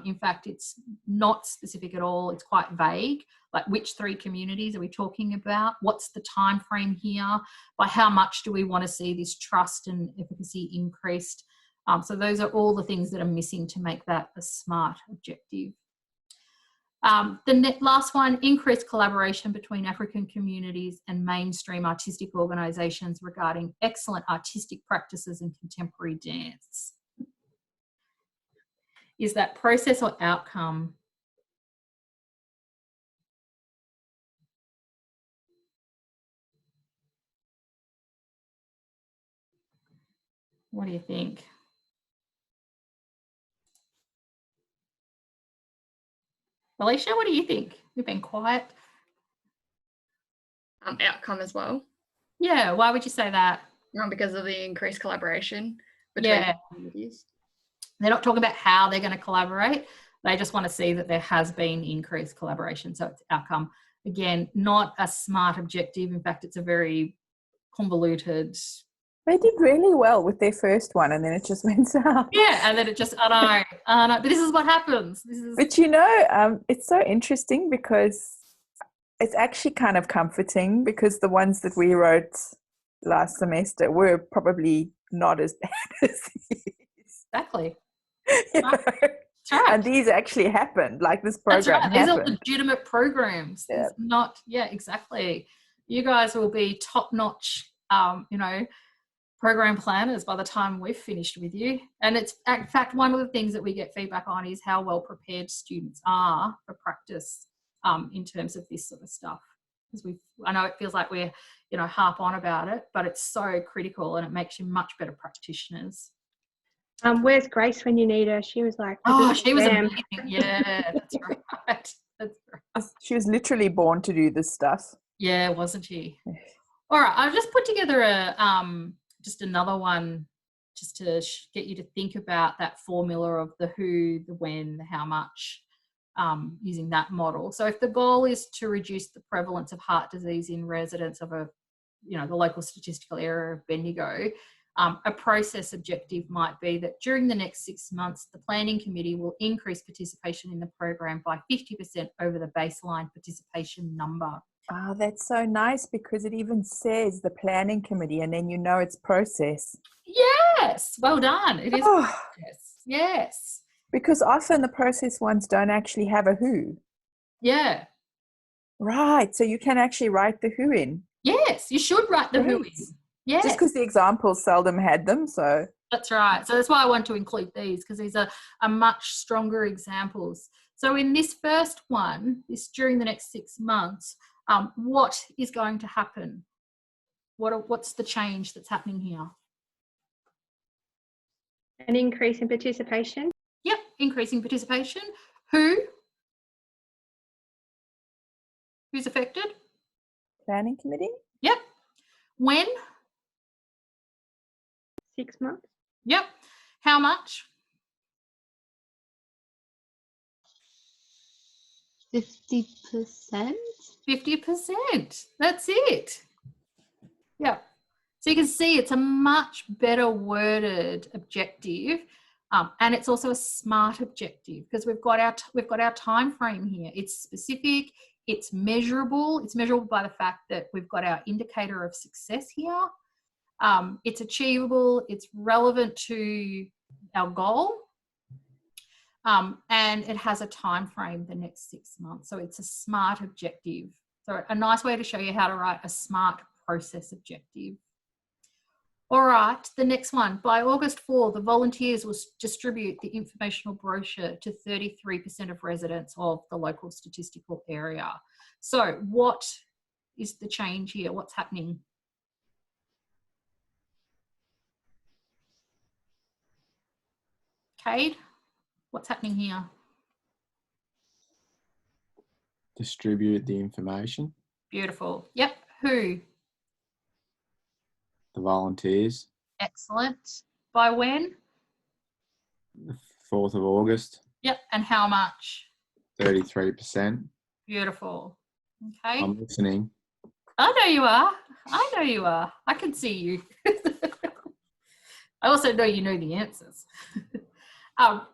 In fact, it's not specific at all. It's quite vague. Like, which 3 communities are we talking about? What's the time frame here? By how much do we want to see this trust and efficacy increased? So those are all the things that are missing to make that a smart objective. The last one, increased collaboration between African communities and mainstream artistic organisations regarding excellent artistic practices and contemporary dance. Is that process or outcome? What do you think? Alicia, what do you think? You've been quiet. Outcome as well. Yeah, why would you say that? Because of the increased collaboration between communities. They're not talking about how they're going to collaborate. They just want to see that there has been increased collaboration. So it's outcome. Again, not a smart objective. In fact, it's a very convoluted. They did really well with their first one, and then it just went south. Yeah, and then it just, I know. But this is what happens. But you know, it's so interesting because it's actually kind of comforting because the ones that we wrote last semester were probably not as bad as these. Exactly. You know? That's right. And these actually happened. Like this program That's right. These happened. are legitimate programs. Yeah. It's not, yeah, exactly. You guys will be top-notch, you know, program planners by the time we've finished with you. And it's, in fact, one of the things that we get feedback on is how well prepared students are for practice in terms of this sort of stuff. Because I know it feels like we're, you know, harp on about it, but it's so critical and it makes you much better practitioners. Where's Grace when you need her? She was like, oh, she was amazing. Yeah, that's right. That's right. She was literally born to do this stuff. Yeah, wasn't she? All right, I've just put together a just another one just to get you to think about that formula of the who, the when, the how much, using that model. So if the goal is to reduce the prevalence of heart disease in residents of the local statistical area of Bendigo, a process objective might be that during the next 6 months, the planning committee will increase participation in the program by 50% over the baseline participation number. Oh, that's so nice because it even says the planning committee and then you know it's process. Yes, well done. It is process. Yes. Because often the process ones don't actually have a who. Yeah. Right, so you can actually write the who in. Yes, you should write the who in. Yes. Just because the examples seldom had them, so. That's right. So that's why I want to include these because these are much stronger examples. So in this first one, this during the next 6 months, what is going to happen? What's the change that's happening here? An increase in participation. Yep, increasing participation. Who's affected? Planning committee? Yep. When? 6 months. Yep. How much? 50%. 50%. That's it. Yep. So you can see it's a much better worded objective, and it's also a smart objective because we've got our time frame here. It's specific. It's measurable. It's measurable by the fact that we've got our indicator of success here. It's achievable. It's relevant to our goal, and it has a time frame the next 6 months. So it's a smart objective. So a nice way to show you how to write a smart process objective. All right, the next one. By August 4, the volunteers will distribute the informational brochure to 33% of residents of the local statistical area. So what is the change here? What's happening? Cade, what's happening here? Distribute the information. Beautiful. Yep. Who? The volunteers. Excellent. By when? The 4th of August. Yep. And how much? 33%. Beautiful. Okay. I'm listening. I know you are. I know you are. I can see you. I also know you know the answers.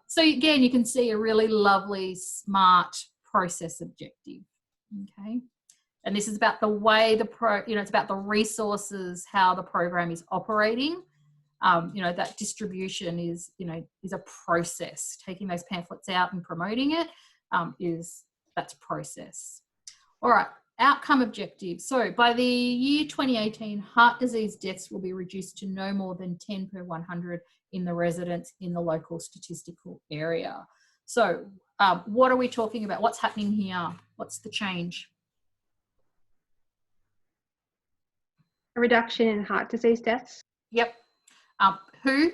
So again, you can see a really lovely, smart process objective. Okay. And this is about the way it's about the resources, how the program is operating. That distribution is a process. Taking those pamphlets out and promoting it that's process. All right, outcome objectives. So by the year 2018, heart disease deaths will be reduced to no more than 10 per 100 in the residents in the local statistical area. So what are we talking about? What's happening here? What's the change? A reduction in heart disease deaths. Yep. Who?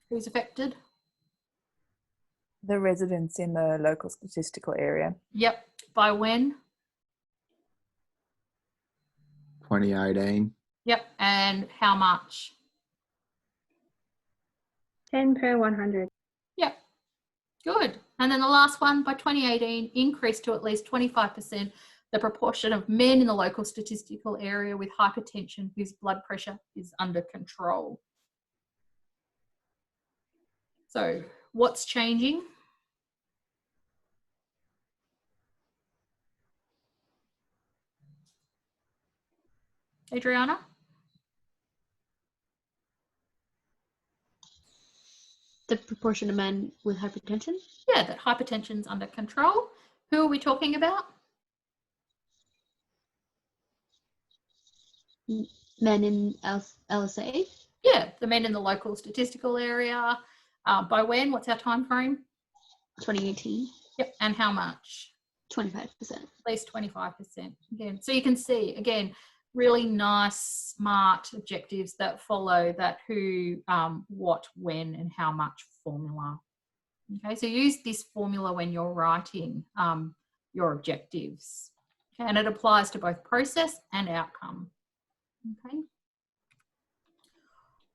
Who's affected? The residents in the local statistical area. Yep. By when? 2018. Yep. And how much? 10 per 100. Yep. Good. And then the last one, by 2018, increased to at least 25% the proportion of men in the local statistical area with hypertension whose blood pressure is under control. So what's changing? Adriana? The proportion of men with hypertension? Yeah, that hypertension's under control. Who are we talking about? Men in LSA? Yeah, the men in the local statistical area. By when? What's our time frame? 2018. Yep. And how much? 25%. At least 25%. Again, so you can see, again, really nice, smart objectives that follow that who, what, when, and how much formula. Okay, so use this formula when you're writing your objectives. Okay, and it applies to both process and outcome. Okay.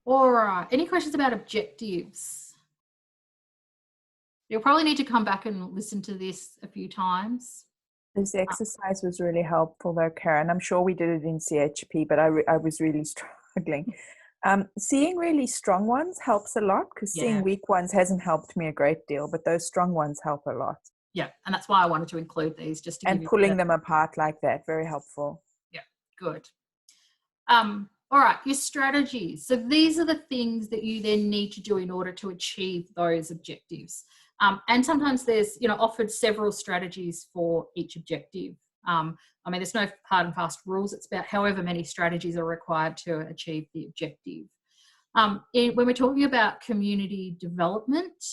All right. Any questions about objectives? You'll probably need to come back and listen to this a few times. This exercise was really helpful though, Karen. I'm sure we did it in CHP, but I was really struggling. Seeing really strong ones helps a lot because seeing weak ones hasn't helped me a great deal, but those strong ones help a lot. Yeah, and that's why I wanted to include these just to and give pulling them apart like that, very helpful. Yeah, good. All right, your strategies. So these are the things that you then need to do in order to achieve those objectives. And sometimes there's, offered several strategies for each objective. I mean, there's no hard and fast rules. It's about however many strategies are required to achieve the objective. When we're talking about community development,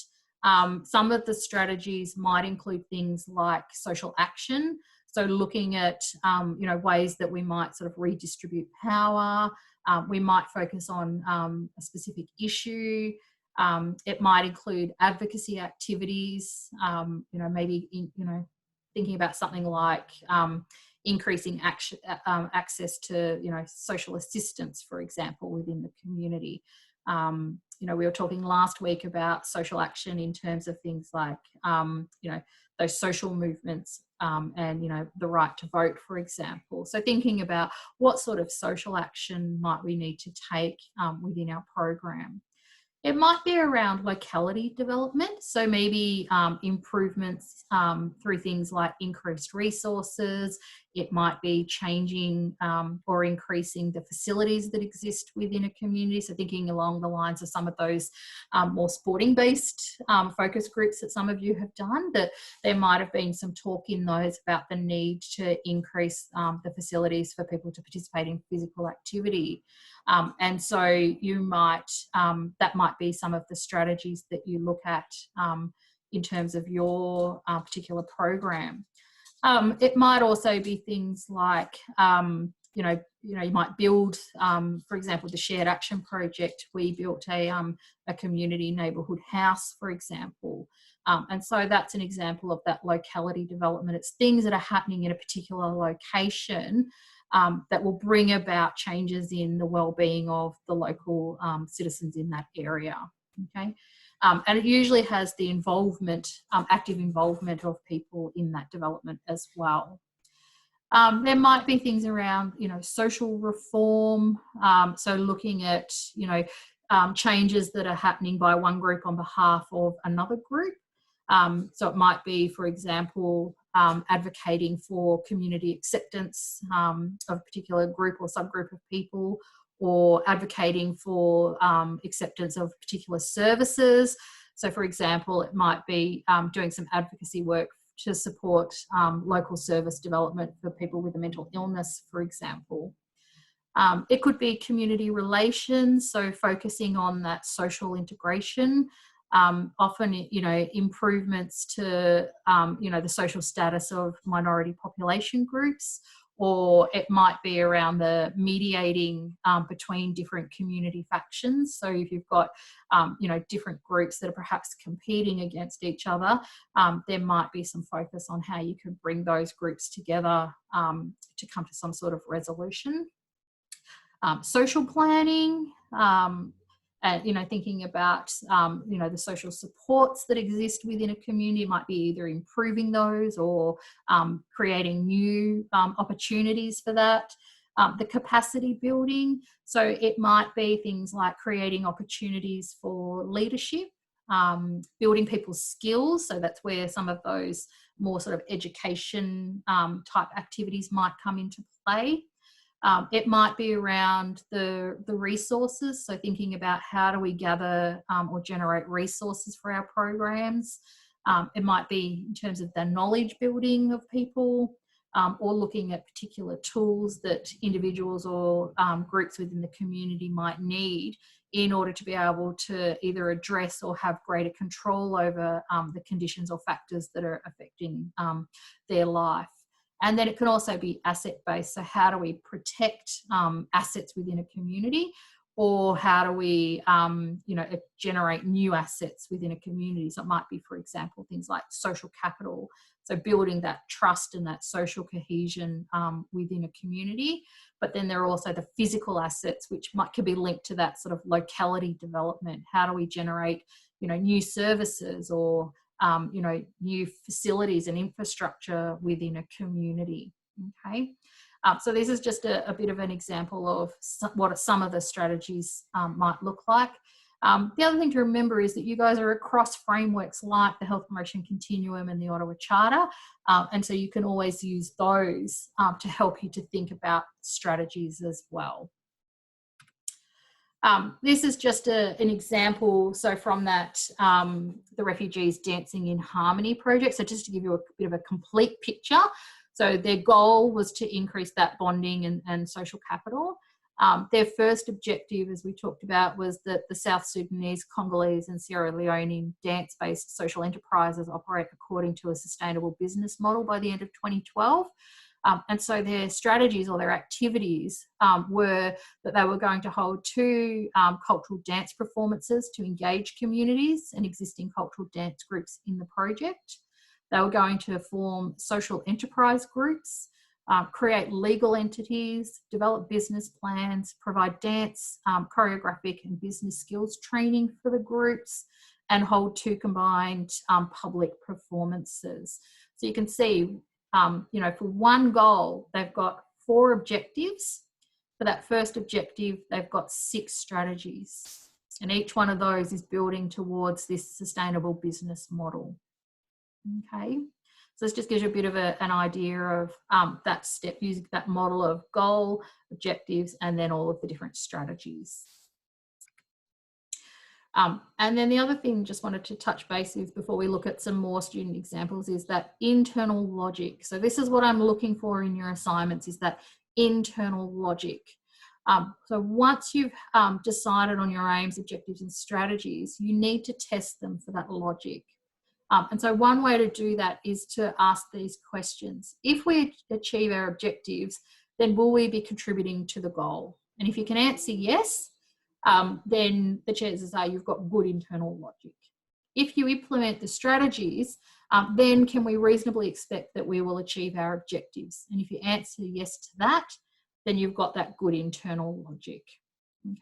some of the strategies might include things like social action. So looking at, ways that we might sort of redistribute power. We might focus on a specific issue. It might include advocacy activities, maybe, thinking about something like increasing access to, you know, social assistance, for example, within the community. You know, we were talking last week about social action in terms of things like, you know, those social movements and, you know, the right to vote, for example. So thinking about what sort of social action might we need to take within our program. It might be around locality development, so maybe improvements through things like increased resources. It might be changing or increasing the facilities that exist within a community, so thinking along the lines of some of those more sporting-based focus groups that some of you have done, that there might have been some talk in those about the need to increase the facilities for people to participate in physical activity. And so you might, that might be some of the strategies that you look at in terms of your particular program. It might also be things like, you might build, for example, the Shared Action Project. We built a community neighbourhood house, for example. And so that's an example of that locality development. It's things that are happening in a particular location that will bring about changes in the well-being of the local citizens in that area. Okay, and it usually has the involvement, active involvement of people in that development as well. There might be things around, you know, social reform. So looking at, you know, changes that are happening by one group on behalf of another group. So it might be, for example, advocating for community acceptance of a particular group or subgroup of people, or advocating for acceptance of particular services. So, for example, it might be doing some advocacy work to support local service development for people with a mental illness, for example. It could be community relations, so focusing on that social integration. Often, you know, improvements to, you know, the social status of minority population groups, or it might be around the mediating between different community factions. So if you've got, you know, different groups that are perhaps competing against each other, there might be some focus on how you can bring those groups together to come to some sort of resolution. Social planning, and, you know, thinking about, you know, the social supports that exist within a community. Might be either improving those or creating new opportunities for that. The capacity building, so it might be things like creating opportunities for leadership, building people's skills, so that's where some of those more sort of education type activities might come into play. It might be around the resources, so thinking about how do we gather or generate resources for our programs. It might be in terms of the knowledge building of people, or looking at particular tools that individuals or groups within the community might need in order to be able to either address or have greater control over the conditions or factors that are affecting their life. And then it can also be asset-based. So how do we protect assets within a community, or how do we, you know, generate new assets within a community? So it might be, for example, things like social capital. So building that trust and that social cohesion within a community. But then there are also the physical assets, which could be linked to that sort of locality development. How do we generate, you know, new services or you know, new facilities and infrastructure within a community. Okay, so this is just a bit of an example of what some of the strategies might look like. The other thing to remember is that you guys are across frameworks like the Health Promotion Continuum and the Ottawa Charter, and so you can always use those to help you to think about strategies as well. This is just an example, so from that, the Refugees Dancing in Harmony project. So just to give you a bit of a complete picture. So their goal was to increase that bonding and social capital. Their first objective, as we talked about, was that the South Sudanese, Congolese and Sierra Leone dance-based social enterprises operate according to a sustainable business model by the end of 2012. And so their strategies or their activities were that they were going to hold 2 cultural dance performances to engage communities and existing cultural dance groups in the project. They were going to form social enterprise groups create legal entities, develop business plans, provide dance, choreographic and business skills training for the groups, and hold 2 combined public performances. So you can see, you know, for one goal, they've got 4 objectives. For that first objective, they've got 6 strategies. And each one of those is building towards this sustainable business model. Okay. So this just gives you a bit of an idea of that step, using that model of goal, objectives, and then all of the different strategies. And then the other thing just wanted to touch base with before we look at some more student examples is that internal logic. So this is what I'm looking for in your assignments, is that internal logic. So once you've decided on your aims, objectives, and strategies, you need to test them for that logic. And so one way to do that is to ask these questions. If we achieve our objectives, then will we be contributing to the goal? And if you can answer yes, then the chances are you've got good internal logic. If you implement the strategies, then can we reasonably expect that we will achieve our objectives? And if you answer yes to that, then you've got that good internal logic.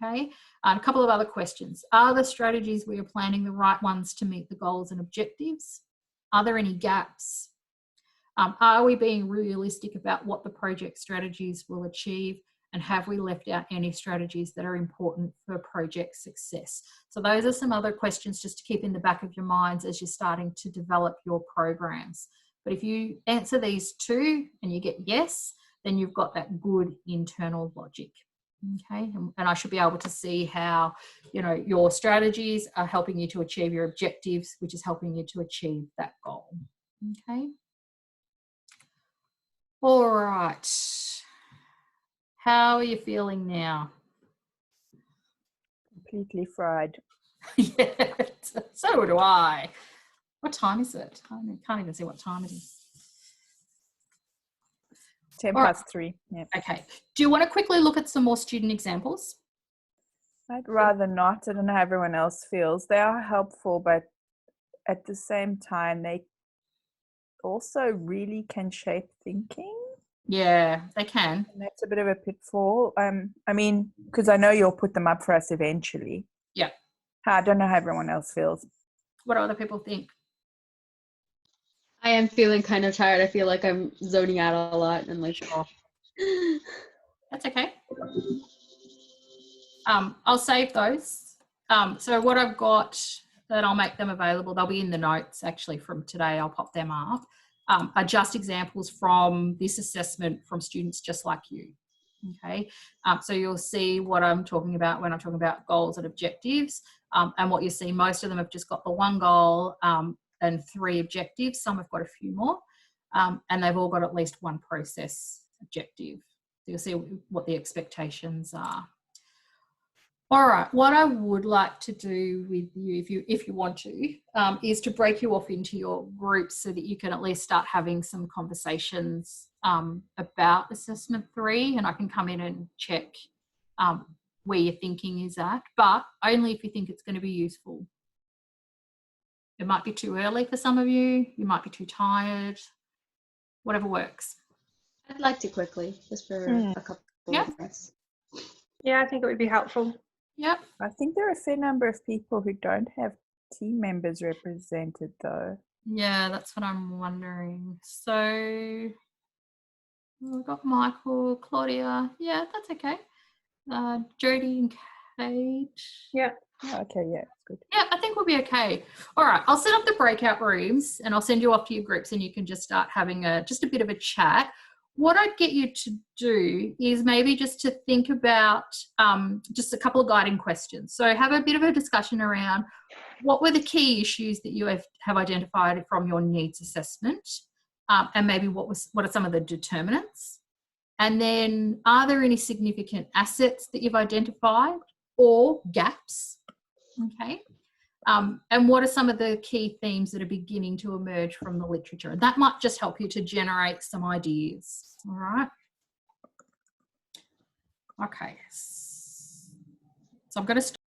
Okay, a couple of other questions. Are the strategies we are planning the right ones to meet the goals and objectives? Are there any gaps? Are we being realistic about what the project strategies will achieve? And have we left out any strategies that are important for project success? So those are some other questions just to keep in the back of your minds as you're starting to develop your programs. But if you answer these 2 and you get yes, then you've got that good internal logic. Okay, and I should be able to see how, you know, your strategies are helping you to achieve your objectives, which is helping you to achieve that goal. Okay. All right. How are you feeling now? Completely fried. Yeah, so do I. What time is it? I can't even see what time it is. 10 All past right. 3. Yeah. Okay. Do you want to quickly look at some more student examples? I'd rather not. I don't know how everyone else feels. They are helpful, but at the same time, they also really can shape thinking. Yeah, they can. And that's a bit of a pitfall. I mean, because I know you'll put them up for us eventually. Yeah. I don't know how everyone else feels. What do other people think? I am feeling kind of tired. I feel like I'm zoning out a lot and like. Sure. That's okay. I'll save those. So what I've got, that I'll make them available, they'll be in the notes actually from today, I'll pop them up, are just examples from this assessment from students just like you. Okay, so you'll see what I'm talking about when I'm talking about goals and objectives, and what you see, most of them have just got the 1 goal and 3 objectives. Some have got a few more, and they've all got at least 1 process objective. So you'll see what the expectations are. All right, what I would like to do with you, if you want to, is to break you off into your groups so that you can at least start having some conversations about assessment 3, and I can come in and check where your thinking is at, but only if you think it's going to be useful. It might be too early for some of you, you might be too tired, whatever works. I'd like to quickly, just for a couple of minutes. Yeah, I think it would be helpful. Yep. I think there are a fair number of people who don't have team members represented though. Yeah, that's what I'm wondering. So we've got Michael, Claudia. Yeah, that's okay. Jodie and Kate. Yeah. Oh, okay, yeah, that's good. Yeah, I think we'll be okay. All right, I'll set up the breakout rooms and I'll send you off to your groups and you can just start having just a bit of a chat. What I'd get you to do is maybe just to think about just a couple of guiding questions. So have a bit of a discussion around what were the key issues that you have identified from your needs assessment, and maybe what are some of the determinants? And then are there any significant assets that you've identified or gaps? Okay. And what are some of the key themes that are beginning to emerge from the literature? And that might just help you to generate some ideas. All right. Okay. So I'm going to start.